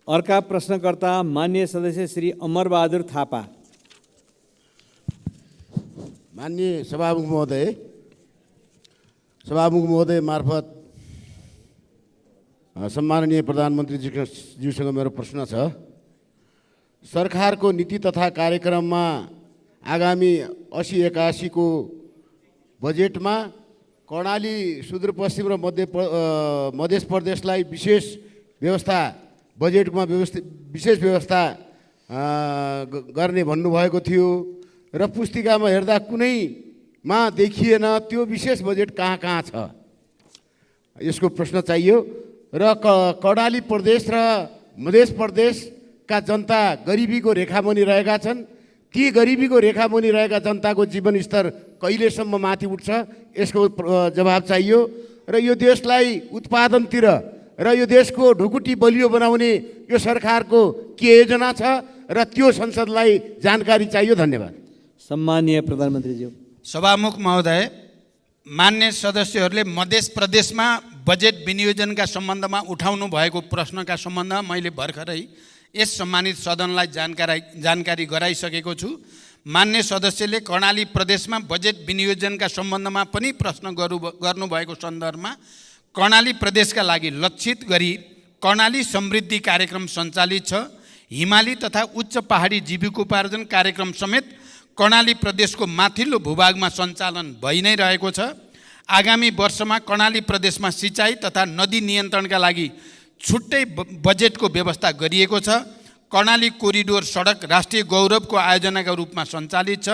Speaker 14: अर्का प्रश्नकर्ता माननीय सदस्य श्री अमरबहादुर थापा।
Speaker 10: माननीय सभामुख महोदय मार्फत सम्माननीय प्रधानमन्त्रीज्यूसँग मेरो प्रश्न छ। सरकारको नीति तथा कार्यक्रममा आगामी 80-81 को बजेटमा कर्णाली सुदूरपश्चिम र मध्य प्रदेशलाई विशेष व्यवस्था बजेटमा विशेष व्यवस्था गर्ने भन्नुभएको थियो र पुस्तिकामा हेर्दा कुनैमा देखिएन त्यो विशेष बजेट कहाँ छ, यसको प्रश्न चाहियो। र कर्णाली प्रदेश र मध्य प्रदेशका जनता गरिबीको रेखामुनि रहेका छन्। ती गरिबीको रेखामुनि रहेका जनताको जीवनस्तर कहिलेसम्म माथि उठ्छ, यसको जवाब चाहियो। र यो देशलाई उत्पादनतिर र यो देशको ढुकुटी बलियो बनाउने यो सरकारको के योजना छ र त्यो संसदलाई जानकारी चाहियो। धन्यवाद।
Speaker 14: सम्माननीय प्रधानमन्त्रीज्यू।
Speaker 2: सभामुख महोदय, मान्य सदस्यहरूले मध्य प्रदेशमा बजेट विनियोजनका सम्बन्धमा उठाउनु भएको प्रश्नका सम्बन्धमा मैले भर्खरै यस सम्मानित सदनलाई जानकारी गराइसकेको छु। मान्य सदस्यले कर्णाली प्रदेशमा बजेट विनियोजनका सम्बन्धमा पनि प्रश्न गर्नुभएको सन्दर्भमा कर्णाली प्रदेशका लागि लक्षित गरी कर्णाली समृद्धि कार्यक्रम सञ्चालित छ। हिमाली तथा उच्च पहाडी जीविकोपार्जन कार्यक्रम समेत कर्णाली प्रदेशको माथिल्लो भूभागमा सञ्चालन भइ नै रहेको छ। आगामी वर्षमा कर्णाली प्रदेशमा सिँचाइ तथा नदी नियन्त्रणका लागि छुट्टै बजेटको व्यवस्था गरिएको छ। कर्णाली कोरिडोर सडक राष्ट्रिय गौरवको आयोजनाका रूपमा सञ्चालित छ।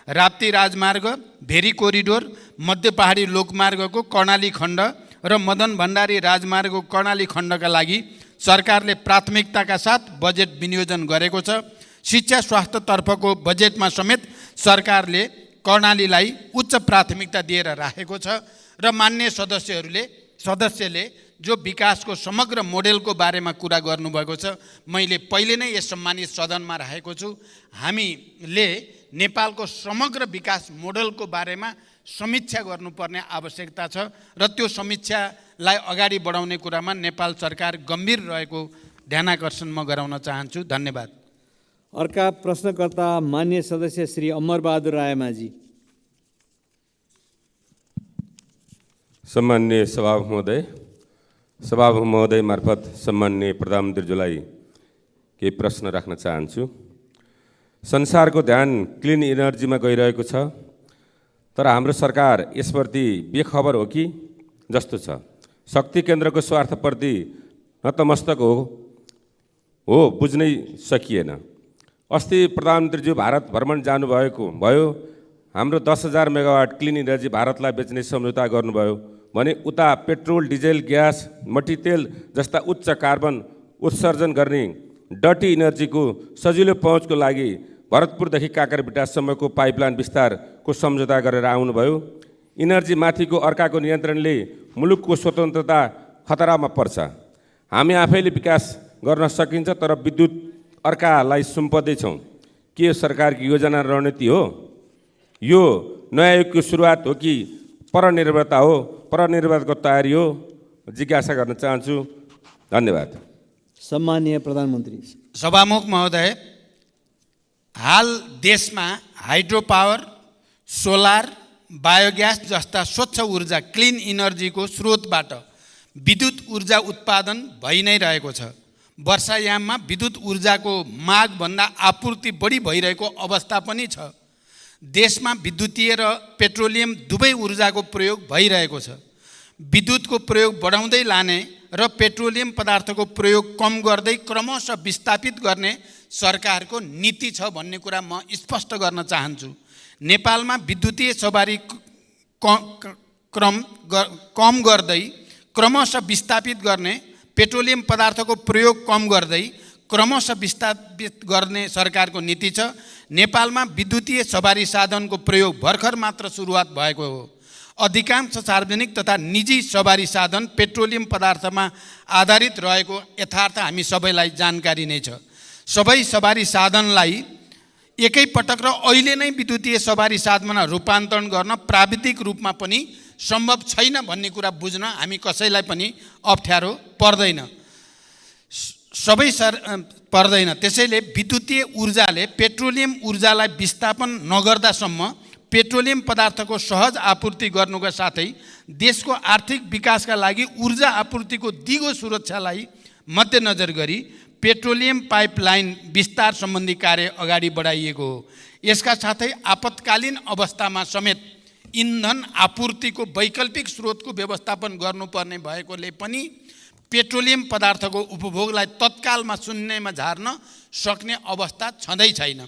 Speaker 2: राप्ती राजमार्ग, भेरी कोरिडोर, मध्य पहाडी लोकमार्गको कर्णाली खण्ड र मदन भण्डारी राजमार्गको कर्णाली खण्डका लागि सरकारले प्राथमिकताका साथ बजेट विनियोजन गरेको छ। शिक्षा स्वास्थ्यतर्फको बजेटमा समेत सरकारले कर्णालीलाई उच्च प्राथमिकता दिएर राखेको छ र मान्य सदस्यले जो विकासको समग्र मोडेलको बारेमा कुरा गर्नुभएको छ, मैले पहिले नै यस सम्मानित सदनमा राखेको छु। हामीले नेपालको समग्र विकास मोडेलको बारेमा समीक्षा गर्नुपर्ने आवश्यकता छ र त्यो समीक्षालाई अगाडि बढाउने कुरामा नेपाल सरकार गम्भीर रहेको ध्यानाकर्षण म गराउन चाहन्छु। धन्यवाद।
Speaker 14: अर्का प्रश्नकर्ता मान्य सदस्य श्री अमरबहादुर रायमाझी।
Speaker 11: सम्माननीय सभामुख महोदय मार्फत सम्माननीय प्रधानमन्त्रीज्यूलाई केही प्रश्न राख्न चाहन्छु। संसारको ध्यान क्लिन इनर्जीमा गइरहेको छ, तर हाम्रो सरकार यसप्रति बेखबर हो कि जस्तो छ। शक्ति केन्द्रको स्वार्थप्रति नतमस्तक हो बुझ्नै सकिएन। अस्ति प्रधानमन्त्रीज्यू भारत भ्रमण भयो। हाम्रो 10,000 मेगावाट क्लिन इनर्जी भारतलाई बेच्ने सम्झौता गर्नुभयो भने उता पेट्रोल, डिजेल, ग्यास, मट्टीतेल जस्ता उच्च कार्बन उत्सर्जन गर्ने डटी इनर्जीको सजिलो पहुँचको लागि भरतपुरदेखि काँकरबिटासम्मको पाइपलाइन विस्तारको सम्झौता गरेर आउनुभयो। इनर्जी माथिको अर्काको नियन्त्रणले मुलुकको स्वतन्त्रता खतरामा पर्छ। हामी आफैले विकास गर्न सकिन्छ, तर विद्युत अर्कालाई सुम्पदैछौँ। के सरकारको योजना रणनीति हो? यो नयाँ युगको सुरुवात हो कि परनिर्भरता हो? परनिर्भरताको तयारी हो? जिज्ञासा गर्न चाहन्छु। धन्यवाद।
Speaker 14: सम्माननीय प्रधानमन्त्री।
Speaker 2: सभामुख महोदय, हाल देशमा हाइड्रो पावर, सोलर, बायोग्यास जस्ता स्वच्छ ऊर्जा क्लिन इनर्जीको स्रोतबाट विद्युत ऊर्जा उत्पादन भइ नै रहेको छ। वर्षायाममा विद्युत ऊर्जाको मागभन्दा आपूर्ति बढी भइरहेको अवस्था पनि छ। देशमा विद्युतीय र पेट्रोलियम दुवै ऊर्जाको प्रयोग भइरहेको छ। विद्युतको प्रयोग बढाउँदै लाने र पेट्रोलियम पदार्थको प्रयोग कम गर्दै क्रमशः विस्थापित गर्ने सरकारको नीति छ भन्ने कुरा म स्पष्ट गर्न चाहन्छु। नेपालमा विद्युतीय सवारी कम गर्दै क्रमशः विस्थापित गर्ने, पेट्रोलियम पदार्थको प्रयोग कम गर्दै क्रमशः विस्थापित गर्ने सरकारको नीति छ। नेपालमा विद्युतीय सवारी साधनको प्रयोग भर्खर मात्र सुरुवात भएको हो। अधिकांश सार्वजनिक तथा निजी सवारी साधन पेट्रोलियम पदार्थमा आधारित रहेको यथार्थ हामी सबैलाई जानकारी नै छ। सबै सवारी साधनलाई एकैपटक र अहिले नै विद्युतीय सवारी साधनमा रूपान्तरण गर्न प्राविधिक रूपमा पनि सम्भव छैन भन्ने कुरा बुझ्न हामी कसैलाई पनि अप्ठ्यारो पर्दैन। पर्दैन। त्यसैले विद्युतीय ऊर्जाले पेट्रोलियम ऊर्जालाई विस्थापन नगर्दासम्म पेट्रोलियम पदार्थको सहज आपूर्ति गर्नुका साथै देशको आर्थिक विकासका लागि ऊर्जा आपूर्तिको दिगो सुरक्षालाई मध्यनजर गरी पेट्रोलियम पाइपलाइन विस्तार सम्बन्धी कार्य अगाडि बढाइएको हो। यसका साथै आपतकालीन अवस्थामा समेत इन्धन आपूर्तिको वैकल्पिक स्रोतको व्यवस्थापन गर्नुपर्ने भएकोले पनि पेट्रोलियम पदार्थको उपभोगलाई तत्कालमा शून्यमा झार्न सक्ने अवस्था छँदै छैन।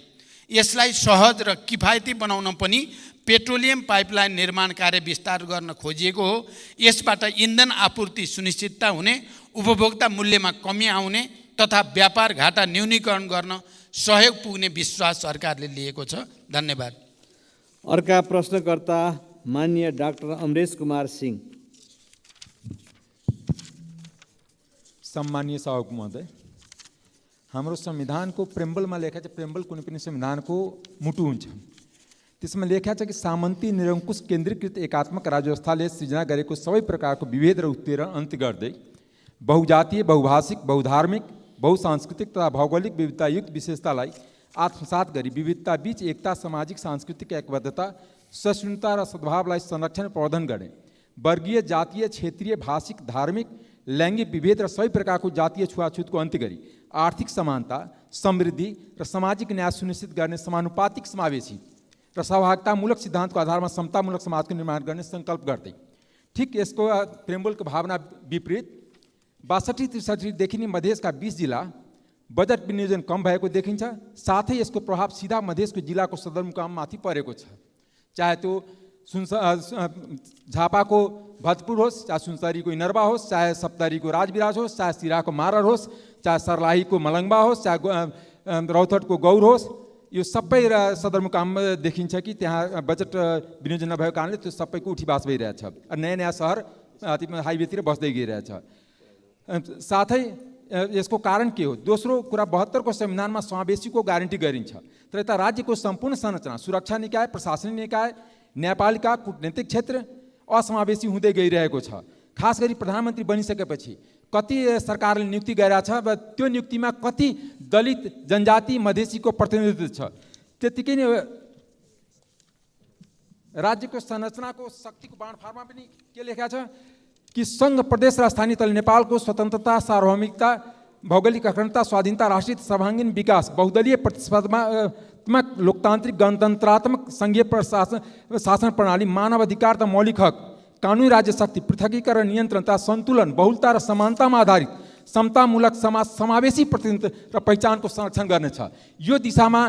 Speaker 2: यसलाई सहज र किफायती बनाउन पनि पेट्रोलियम पाइपलाइन निर्माण कार्य विस्तार गर्न खोजिएको हो। यसबाट इन्धन आपूर्ति सुनिश्चितता हुने, उपभोक्ता मूल्यमा कमी आउने तथा व्यापार घाटा न्यूनीकरण गर्न सहयोग पुग्ने विश्वास सरकारले लिएको छ। धन्यवाद।
Speaker 14: अर्का प्रश्नकर्ता माननीय डाक्टर अमरेश कुमार सिंह।
Speaker 12: सम्मानीय सभामुख महोदय, हाम्रो संविधानको प्रेम्बलमा लेखा छ, प्रेम्बल कुनै पनि संविधानको मुटु हुन्छ। त्यसमा लेखा छ कि सामन्ती निरङ्कुश केन्द्रीकृत एकात्मक राज्य व्यवस्थाले सृजना गरेको सबै प्रकारको विभेद र उत्पीडन अन्त्य गर्दै बहुजातीय, बहुभाषिक, बहुधार्मिक, बहुसांस्कृतिक तथा भौगोलिक विविधतायुक्त विशेषतालाई आत्मसात गरी विविधता बीच एकता, सामाजिक सांस्कृतिक एकबद्धता, सहिष्णुता र सद्भावलाई संरक्षण प्रवर्धन गर्ने, वर्गीय, जातीय, क्षेत्रीय, भाषिक, धार्मिक, लैंगिक विभेद र सबै प्रकारको जातीय छुवाछुतको अन्त्य गरी आर्थिक समानता, समृद्धि र सामाजिक न्याय सुनिश्चित गर्ने समानुपातिक, समावेशी र सहभागितामूलक सिद्धान्तको आधारमा समतामूलक समाजको निर्माण गर्ने सङ्कल्प गर्दै, ठिक यसको प्रेम्बलको भावना विपरीत 62-63देखि नै मधेसका 20 जिल्ला बजेट विनियोजन कम भएको देखिन्छ। साथै यसको प्रभाव सिधा मधेसको जिल्लाको सदरमुकाममाथि परेको छ। चाहे त्यो झापाको भजपुर होस्, चाहे सुनसरीको इनरवा होस्, चाहे सप्तरीको राजविराज होस्, चाहे सिराको मारर होस्, चाहे सर्लाहीको मलङ्बा होस्, चाहे रौतहटको गौर होस्, यो सबै सदरमुकाममा देखिन्छ कि त्यहाँ बजेट विनियोजन नभएको कारणले त्यो सबैको उठीवास भइरहेछ। नयाँ नयाँ सहर हाइवेतिर बस्दै गइरहेछ। साथै यसको कारण के हो? दोस्रो कुरा, 72को संविधानमा समावेशीको ग्यारेन्टी गरिन्छ, तर यता राज्यको सम्पूर्ण संरचना, सुरक्षा निकाय, प्रशासनिक निकाय, न्यायपालिका, कूटनीतिक क्षेत्र असमावेशी हुँदै गइरहेको छ। खास गरी प्रधानमन्त्री बनिसकेपछि कति सरकारले नियुक्ति गरेको छ, त्यो नियुक्तिमा कति दलित, जनजाति, मधेसीको प्रतिनिधित्व छ। त्यतिकै नै राज्यको संरचनाको शक्तिको बाँडफाँडमा पनि के लेखा छ कि संघ, प्रदेश र स्थानीय तल नेपालको स्वतन्त्रता, सार्वभौमिकता, भौगोलिक अखण्डता, स्वाधीनता, राष्ट्रिय सर्वाङ्गीण विकास, बहुदलीय प्रतिस्पर्धात्मक, लोकतान्त्रिक, गणतन्त्रात्मक, संघीय शासन प्रणाली, मानव अधिकार तथा मौलिक हक, कानुनी राज्य शक्ति, पृथकीकरण, नियन्त्रण तथा सन्तुलन, बहुलता र समानतामा आधारित समतामूलक समावेशी प्रतिनिधित्व र पहिचानको संरक्षण गर्ने छ। यो दिशामा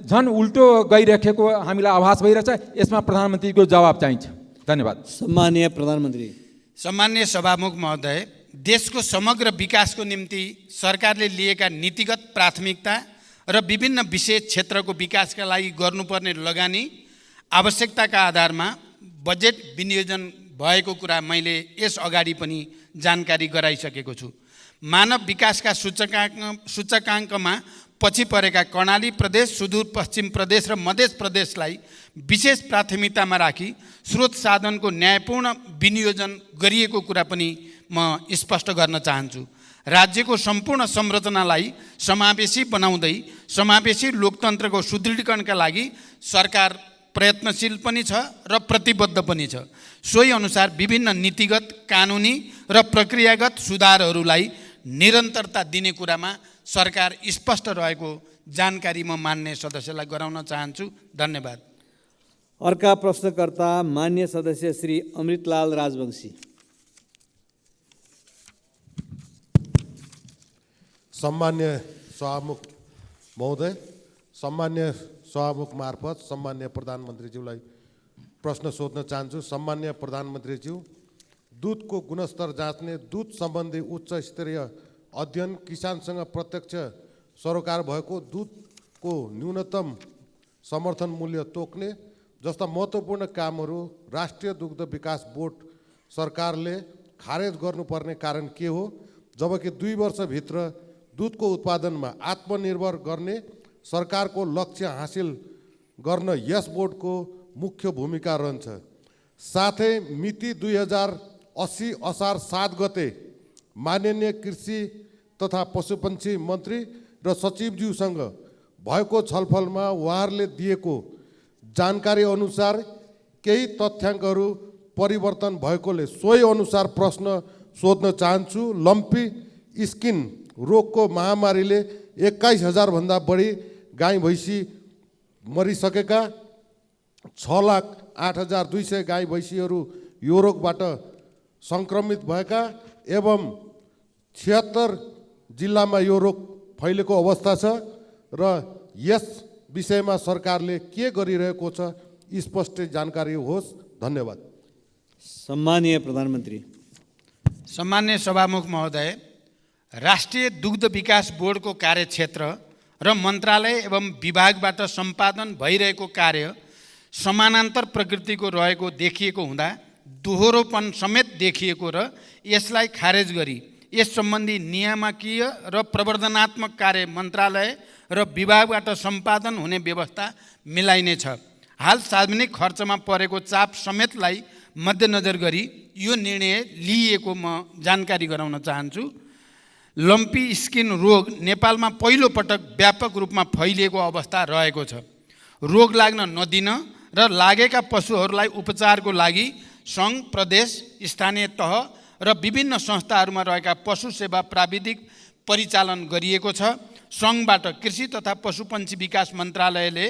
Speaker 12: झन् उल्टो गइरहेको हामीलाई आभास भइरहेछ। यसमा प्रधानमन्त्रीको जवाब चाहिन्छ। धन्यवाद।
Speaker 14: सम्माननीय प्रधानमन्त्री।
Speaker 2: सम्माननीय सभामुख महोदय, देशको समग्र विकासको निम्ति सरकारले लिएका नीतिगत प्राथमिकता र विभिन्न विशेष क्षेत्रको विकासका लागि गर्नुपर्ने लगानी आवश्यकताका आधारमा बजेट विनियोजन भएको कुरा मैले यस अगाडि पनि जानकारी गराइसकेको छु। मानव विकासका सूचकाङ्कमा पछि परेका कर्णाली प्रदेश, सुदूरपश्चिम प्रदेश र मध्य प्रदेशलाई विशेष प्राथमिकतामा राखी स्रोत साधनको न्यायपूर्ण विनियोजन गरिएको कुरा पनि म स्पष्ट गर्न चाहन्छु। राज्यको सम्पूर्ण संरचनालाई समावेशी बनाउँदै समावेशी लोकतन्त्रको सुदृढीकरणका लागि सरकार प्रयत्नशील पनि छ र प्रतिबद्ध पनि छ। सोही अनुसार विभिन्न नीतिगत, कानुनी र प्रक्रियागत सुधारहरूलाई निरन्तरता दिने कुरामा सरकार स्पष्ट रहेको जानकारी म मान्य सदस्यलाई गराउन चाहन्छु। धन्यवाद।
Speaker 14: अर्का प्रश्नकर्ता मान्य सदस्य श्री अमृतलाल राजवंशी।
Speaker 15: सम्मान्य सभामुख महोदय, सम्मान्य सभामुख मार्फत सम्मान्य प्रधानमन्त्रीज्यूलाई प्रश्न सोध्न चाहन्छु। सम्मान्य प्रधानमन्त्रीज्यू, दुधको गुणस्तर जाँच्ने दुध सम्बन्धी उच्च स्तरीय अध्ययन, किसानसँग प्रत्यक्ष सरोकार भएको दुधको न्यूनतम समर्थन मूल्य तोक्ने जस्ता महत्त्वपूर्ण कामहरू राष्ट्रिय दुग्ध विकास बोर्ड सरकारले खारेज गर्नुपर्ने कारण के हो, जबकि 2 वर्षभित्र दुधको उत्पादनमा आत्मनिर्भर गर्ने सरकारको लक्ष्य हासिल गर्न यस बोर्डको मुख्य भूमिका रहन्छ। साथै मिति 2080 असार 7 गते माननीय कृषि तथा पशुपन्छी मन्त्री र सचिवज्यूसँग भएको छलफलमा उहाँहरूले दिएको जानकारी अनुसार केही तथ्याङ्कहरू परिवर्तन भएकोले सोही अनुसार प्रश्न सोध्न चाहन्छु। लम्पी स्किन रोगको महामारीले 21,000 भन्दा बढी गाई भैँसी मरिसकेका, 6,08,200 गाई भैँसीहरू यो रोगबाट सङ्क्रमित भएका एवं 76 जिल्लामा यो रोग फैलेको अवस्था छ र यस विषयमा सरकारले के गरिरहेको छ स्पष्ट जानकारी होस्। धन्यवाद।
Speaker 14: सम्मानीय प्रधानमन्त्री।
Speaker 2: सम्मान्य सभामुख महोदय, राष्ट्रिय दुग्ध विकास बोर्डको कार्यक्षेत्र र मन्त्रालय एवं विभागबाट सम्पादन भइरहेको कार्य समानान्तर प्रकृतिको रहेको देखिएको हुँदा दोहोरोपन समेत देखिएको र यसलाई खारेज गरी यस सम्बन्धी नियामकीय र प्रवर्धनात्मक कार्य मन्त्रालय र विभागबाट सम्पादन हुने व्यवस्था मिलाइनेछ। हाल सार्वजनिक खर्चमा परेको चाप समेतलाई मध्यनजर गरी यो निर्णय लिइएको म जानकारी गराउन चाहन्छु। लम्पी स्किन रोग नेपालमा पहिलो पटक व्यापक रूपमा फैलिएको अवस्था रहेको छ। रोग लाग्न नदिन र लागेका पशुहरूलाई उपचारको लागि सङ्घ, प्रदेश, स्थानीय तह र विभिन्न संस्थाहरूमा रहेका पशु सेवा प्राविधिक परिचालन गरिएको छ। सङ्घबाट कृषि तथा पशुपन्छी विकास मन्त्रालयले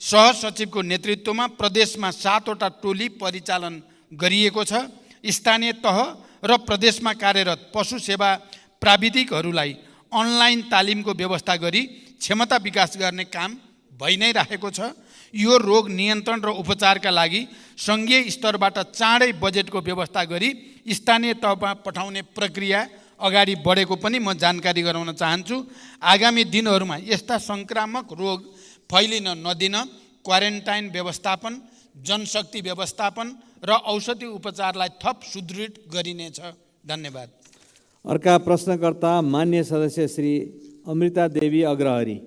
Speaker 2: सहसचिवको नेतृत्वमा प्रदेशमा 7 वटा टोली परिचालन गरिएको छ। स्थानीय तह र प्रदेशमा कार्यरत पशु सेवा प्राविधिकहरूलाई अनलाइन तालिमको व्यवस्था गरी क्षमता विकास गर्ने काम भइ नै रहेको छ। यो रोग नियन्त्रण र उपचारका लागि सङ्घीय स्तरबाट चाँडै बजेटको व्यवस्था गरी स्थानीय तहमा पठाउने प्रक्रिया अगाडि बढेको पनि म जानकारी गराउन चाहन्छु। आगामी दिनहरूमा यस्ता सङ्क्रामक रोग फैलिन नदिन क्वारेन्टाइन व्यवस्थापन, जनशक्ति व्यवस्थापन र औषधि उपचारलाई थप सुदृढ गरिनेछ। धन्यवाद।
Speaker 14: अर्का प्रश्नकर्ता मान्य सदस्य श्री अमृता देवी अग्रहरी।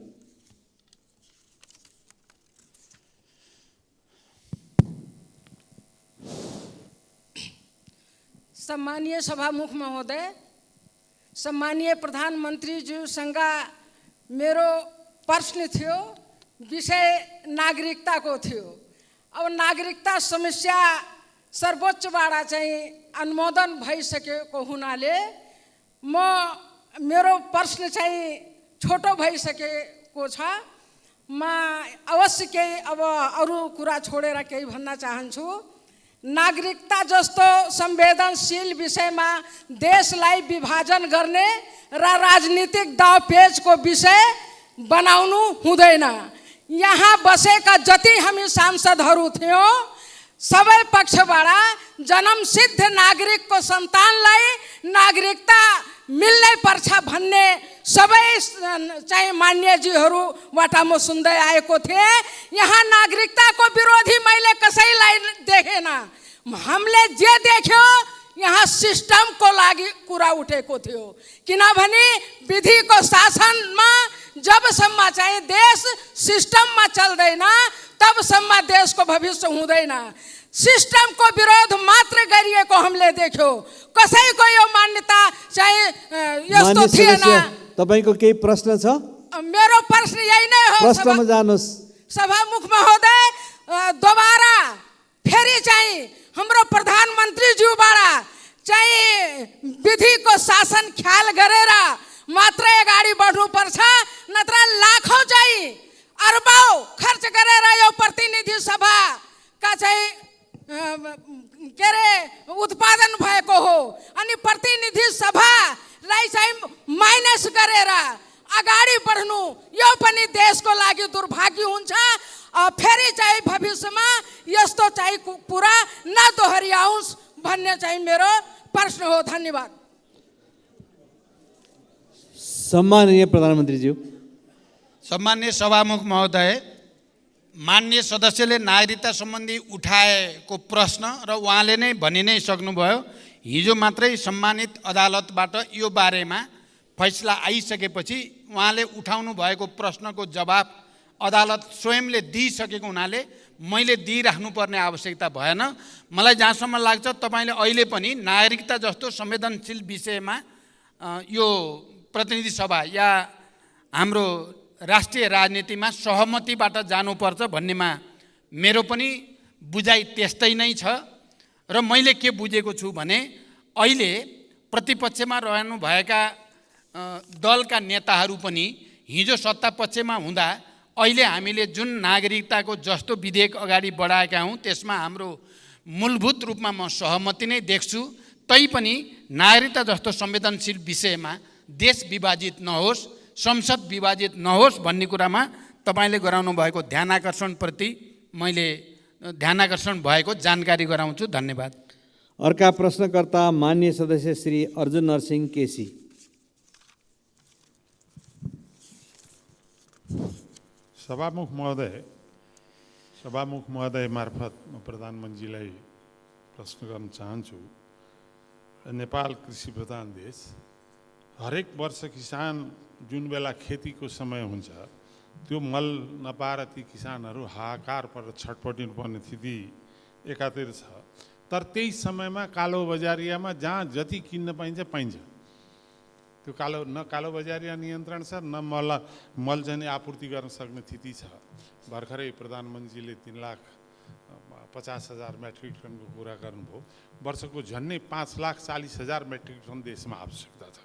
Speaker 16: सम्मानीय सभामुख महोदय, सम्मानीय प्रधानमन्त्रीज्यूसँग मेरो प्रश्न थियो, विषय नागरिकताको थियो। अब नागरिकता समस्या सर्वोच्चबाट चाहिँ अनुमोदन भइसकेको हुनाले मेरो प्रश्न चाहिँ छोटो भइसकेको छ। म अवश्य केही अब अरू कुरा छोडेर केही भन्न चाहन्छु। नागरिकता जस्तो संवेदनशील विषयमा देशलाई विभाजन गर्ने र राजनीतिक दावपेचको विषय बनाउनु हुँदैन। यहाँ बसेका जति हामी सांसदहरू थियौँ सबै पक्षबाट जन्मसिद्ध नागरिकको सन्तानलाई नागरिकता मिल्नै पर्छ भन्ने सबै चाहिँ मान्यजीहरूबाट म सुन्दै आएको थिएँ। यहाँ नागरिकताको विरोधी मैले कसैलाई देखेन। हामीले जे देख्यो यहाँ सिस्टमको लागि कुरा उठेको थियो, किनभने विधिको शासनमा जबसम्म चाहिँ देश सिस्टममा चल्दैन तबसम्म देशको भविष्य हुँदैन। सिस्टमको विरोध मात्र गरिएको हामीले देख्यो। कसैको यो मान्यता चाहिँ यस्तो थिएन।
Speaker 14: तपाईको केही प्रश्न छ?
Speaker 16: मेरो प्रश्न यही नै हो।
Speaker 14: प्रश्नमा जानुहोस्।
Speaker 16: सभामुख महोदय, दोबारा फेरि चाहिँ हाम्रो प्रधानमन्त्रीज्यूबाट चाहिँ विधिको शासन ख्याल गरेर मात्रै अगाडि बढ्नुपर्छ, नत्र लाखौँ चाहिँ अर्बौँ खर्च गरेर यो प्रतिनिधि सभाका चाहिँ के अरे उत्पादन भएको हो। अनि प्रतिनिधि सभालाई चाहिँ माइनस गरेर अगाडि बढ्नु यो पनि देशको लागि दुर्भाग्य हुन्छ। फेरि चाहिँ भविष्यमा यस्तो चाहिँ कुरा नदोहोऱ्याओस् भन्ने चाहिँ मेरो प्रश्न हो। धन्यवाद।
Speaker 14: सम्माननीय प्रधानमन्त्रीज्यू।
Speaker 2: सम्मान्य सभामुख महोदय, माननीय सदस्यले नागरिकता सम्बन्धी उठाएको प्रश्न र उहाँले नै भनि नै सक्नुभयो। हिजो मात्रै सम्मानित अदालतबाट यो बारेमा फैसला आइसकेपछि उहाँले उठाउनु भएको प्रश्नको जवाब अदालत स्वयंले दिइसकेको हुनाले मैले दिइराख्नुपर्ने आवश्यकता भएन। मलाई जहाँसम्म लाग्छ तपाईँले अहिले पनि नागरिकता जस्तो संवेदनशील विषयमा यो प्रतिनिधि सभा या हाम्रो राष्ट्रिय राजनीतिमा सहमतिबाट जानुपर्छ भन्नेमा मेरो पनि बुझाइ त्यस्तै नै छ। र मैले के बुझेको छु भने अहिले प्रतिपक्षमा रहनुभएका दलका नेताहरू पनि हिजो सत्तापक्षमा हुँदा अहिले हामीले जुन नागरिकताको जस्तो विधेयक अगाडि बढाएका हौँ त्यसमा हाम्रो मूलभूत रूपमा म सहमति नै देख्छु। तैपनि नागरिकता जस्तो संवेदनशील विषयमा देश विभाजित नहोस्, संसद विभाजित नहोस् भन्ने कुरामा तपाईँले गराउनु भएको ध्यानाकर्षणप्रति मैले ध्यानाकर्षण भएको जानकारी गराउँछु। धन्यवाद।
Speaker 14: अर्का प्रश्नकर्ता माननीय सदस्य श्री अर्जुन नरसिंह केसी।
Speaker 13: सभामुख महोदय मार्फत म प्रधानमन्त्रीलाई प्रश्न गर्न चाहन्छु। नेपाल कृषि प्रधान देश, हरेक वर्ष किसान जुन बेला खेतीको समय हुन्छ त्यो मल नपाएर ती किसानहरू हाहाकार पर छटपटिनु पर्ने स्थिति एकातिर छ। तर त्यही समयमा कालो बजारियामा जहाँ जति किन्न पाइन्छ पाइन्छ। त्यो कालो बजारिया नियन्त्रण छ, न मल चाहिँ आपूर्ति गर्न सक्ने स्थिति छ। भर्खरै प्रधानमन्त्रीले 3,50,000 मेट्रिक टनको कुरा गर्नुभयो। वर्षको झन्डै 5,40,000 मेट्रिक टन देशमा आवश्यकता छ।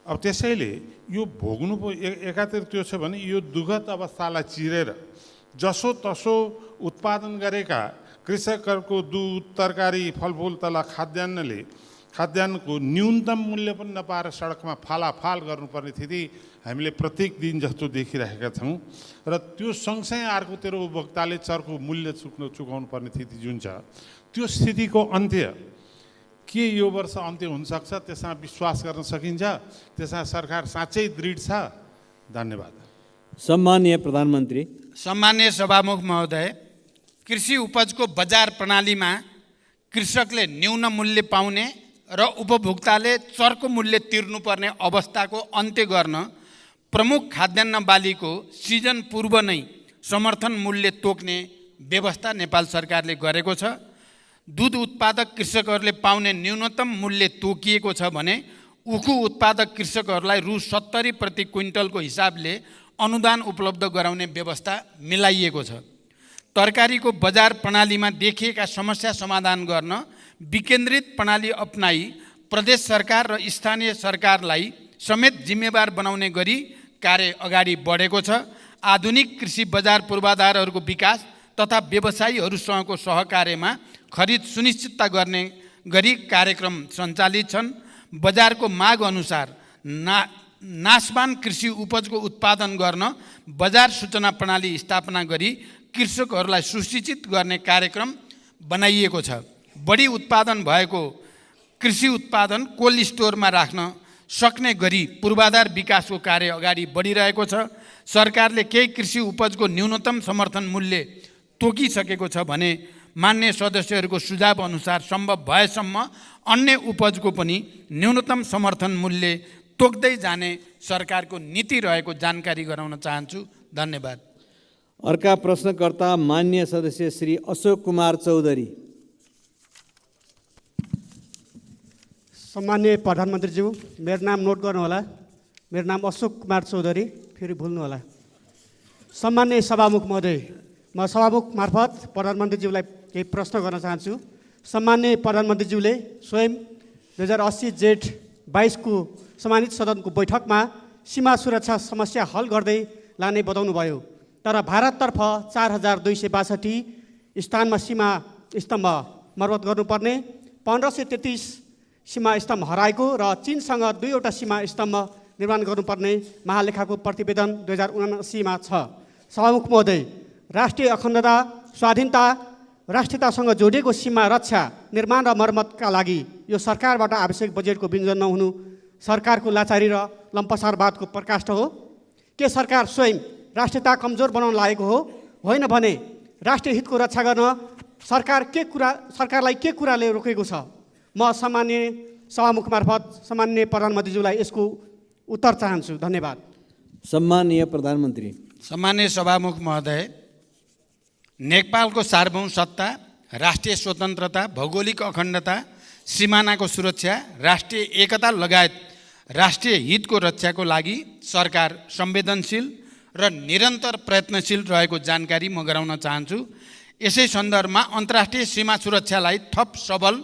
Speaker 13: अब त्यसैले यो भोग्नु पो एकातिर त्यो छ भने यो दुःखद अवस्थालाई चिरेर जसोतसो उत्पादन गरेका कृषकहरूको दुध, तरकारी, फलफुल तथा खाद्यान्नको न्यूनतम मूल्य पनि नपाएर सडकमा फालाफाल गर्नुपर्ने स्थिति हामीले प्रत्येक दिन जस्तो देखिरहेका छौँ। र त्यो सँगसँगै अर्कोतिर उपभोक्ताले चर्को मूल्य चुकाउनु पर्ने स्थिति जुन छ, त्यो स्थितिको अन्त्य के यो वर्ष अन्त्य हुनसक्छ? त्यसमा विश्वास गर्न सकिन्छ? त्यसमा सरकार साँच्चै दृढ छ? धन्यवाद।
Speaker 14: सम्माननीय प्रधानमन्त्री।
Speaker 2: सम्मान्य सभामुख महोदय, कृषि उपजको बजार प्रणालीमा कृषकले न्यून मूल्य पाउने र उपभोक्ताले चर्को मूल्य तिर्नुपर्ने अवस्थाको अन्त्य गर्न प्रमुख खाद्यान्न बालीको सिजन पूर्व नै समर्थन मूल्य तोक्ने व्यवस्था नेपाल सरकारले गरेको छ। दूध उत्पादक कृषकहरूले पाउने न्यूनतम मूल्य तोकिएको छ भने उखु उत्पादक कृषकहरूलाई रु 70 प्रति क्विन्टलको हिसाबले अनुदान उपलब्ध गराउने व्यवस्था मिलाइएको छ। तरकारीको बजार प्रणालीमा देखिएका समस्या समाधान गर्न विकेन्द्रित प्रणाली अपनाई प्रदेश सरकार र स्थानीय सरकारलाई समेत जिम्मेवार बनाउने गरी कार्य अगाडि बढेको छ। आधुनिक कृषि बजार पूर्वाधारहरूको विकास तथा व्यवसायीहरूसँगको सहकार्यमा खरिद सुनिश्चितता गर्ने गरी कार्यक्रम सञ्चालित छन्। बजारको माग अनुसार नाशवान कृषि उपजको उत्पादन गर्न बजार सूचना प्रणाली स्थापना गरी कृषकहरूलाई सुसूचित गर्ने कार्यक्रम बनाइएको छ। बढी उत्पादन भएको कृषि उत्पादन कोल्ड स्टोरमा राख्न सक्ने गरी पूर्वाधार विकासको कार्य अगाडि बढिरहेको छ। सरकारले केही कृषि उपजको न्यूनतम समर्थन मूल्य तोकिसकेको छ भने मान्य सदस्यहरूको सुझाव अनुसार सम्भव भएसम्म अन्य उपजको पनि न्यूनतम समर्थन मूल्य तोक्दै जाने सरकारको नीति रहेको जानकारी गराउन चाहन्छु। धन्यवाद।
Speaker 14: अर्का प्रश्नकर्ता मान्य सदस्य श्री अशोक कुमार चौधरी।
Speaker 17: सम्मान्य प्रधानमन्त्रीज्यू, मेरो नाम नोट गर्नुहोला। मेरो नाम अशोक कुमार चौधरी, फेरि भुल्नुहोला। सम्मान्य सभामुख महोदय, म सभामुख मार्फत प्रधानमन्त्रीज्यूलाई केही प्रश्न गर्न चाहन्छु। सम्मान्य प्रधानमन्त्रीज्यूले स्वयं 2080 जेठ 22 को सम्मानित सदनको बैठकमा सीमा सुरक्षा समस्या हल गर्दै लाने बताउनुभयो। तर भारततर्फ 4262 स्थानमा सीमा स्तम्भ मर्मत गर्नुपर्ने, 1533 सीमा स्तम्भ हराएको र चीनसँग 2वटा सीमा स्तम्भ निर्माण गर्नुपर्ने महालेखाको प्रतिवेदन 2079 छ। सभामुख महोदय, राष्ट्रिय अखण्डता, स्वाधीनता, राष्ट्रियतासँग जोडिएको सीमा रक्षा, निर्माण र मर्मतका लागि यो सरकारबाट आवश्यक बजेटको विनियोजन नहुनु सरकारको लाचारी र लम्पसारवादको प्रकाष्ठ हो। के सरकार स्वयं राष्ट्रियता कमजोर बनाउन लागेको हो? होइन भने राष्ट्रिय हितको रक्षा गर्न सरकारलाई के कुराले रोकेको छ? म सम्माननीय सभामुख मार्फत सम्माननीय प्रधानमन्त्रीज्यूलाई यसको उत्तर चाहन्छु। धन्यवाद।
Speaker 14: सम्माननीय प्रधानमन्त्री।
Speaker 2: सम्माननीय सभामुख महोदय, नेपालको सार्वभौम सत्ता, राष्ट्रिय स्वतन्त्रता, भौगोलिक अखण्डता, सिमानाको सुरक्षा, राष्ट्रिय एकता लगायत राष्ट्रिय हितको रक्षाको लागि सरकार संवेदनशील र निरन्तर प्रयत्नशील रहेको जानकारी म गराउन चाहन्छु। यसै सन्दर्भमा अन्तर्राष्ट्रिय सीमा सुरक्षालाई थप सबल,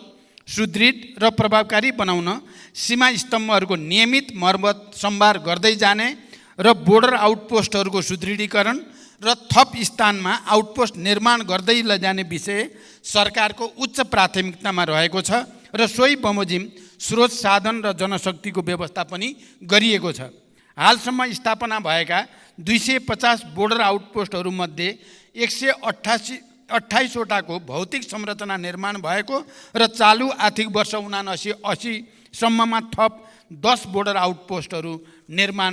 Speaker 2: सुदृढ र प्रभावकारी बनाउन सीमा स्तम्भहरूको नियमित मर्मत सम्भार गर्दै जाने र बोर्डर आउटपोस्टहरूको सुदृढीकरण र थप स्थानमा आउटपोस्ट निर्माण गर्दै लैजाने विषय सरकारको उच्च प्राथमिकतामा रहेको छ र सोही बमोजिम स्रोत साधन र जनशक्तिको व्यवस्था पनि गरिएको छ। हालसम्म स्थापना भएका 250 बोर्डर आउटपोस्टहरूमध्ये 128वटाको भौतिक संरचना निर्माण भएको र चालु आर्थिक वर्ष 79-80 सम्ममा थप 10 बोर्डर आउटपोस्टहरू निर्माण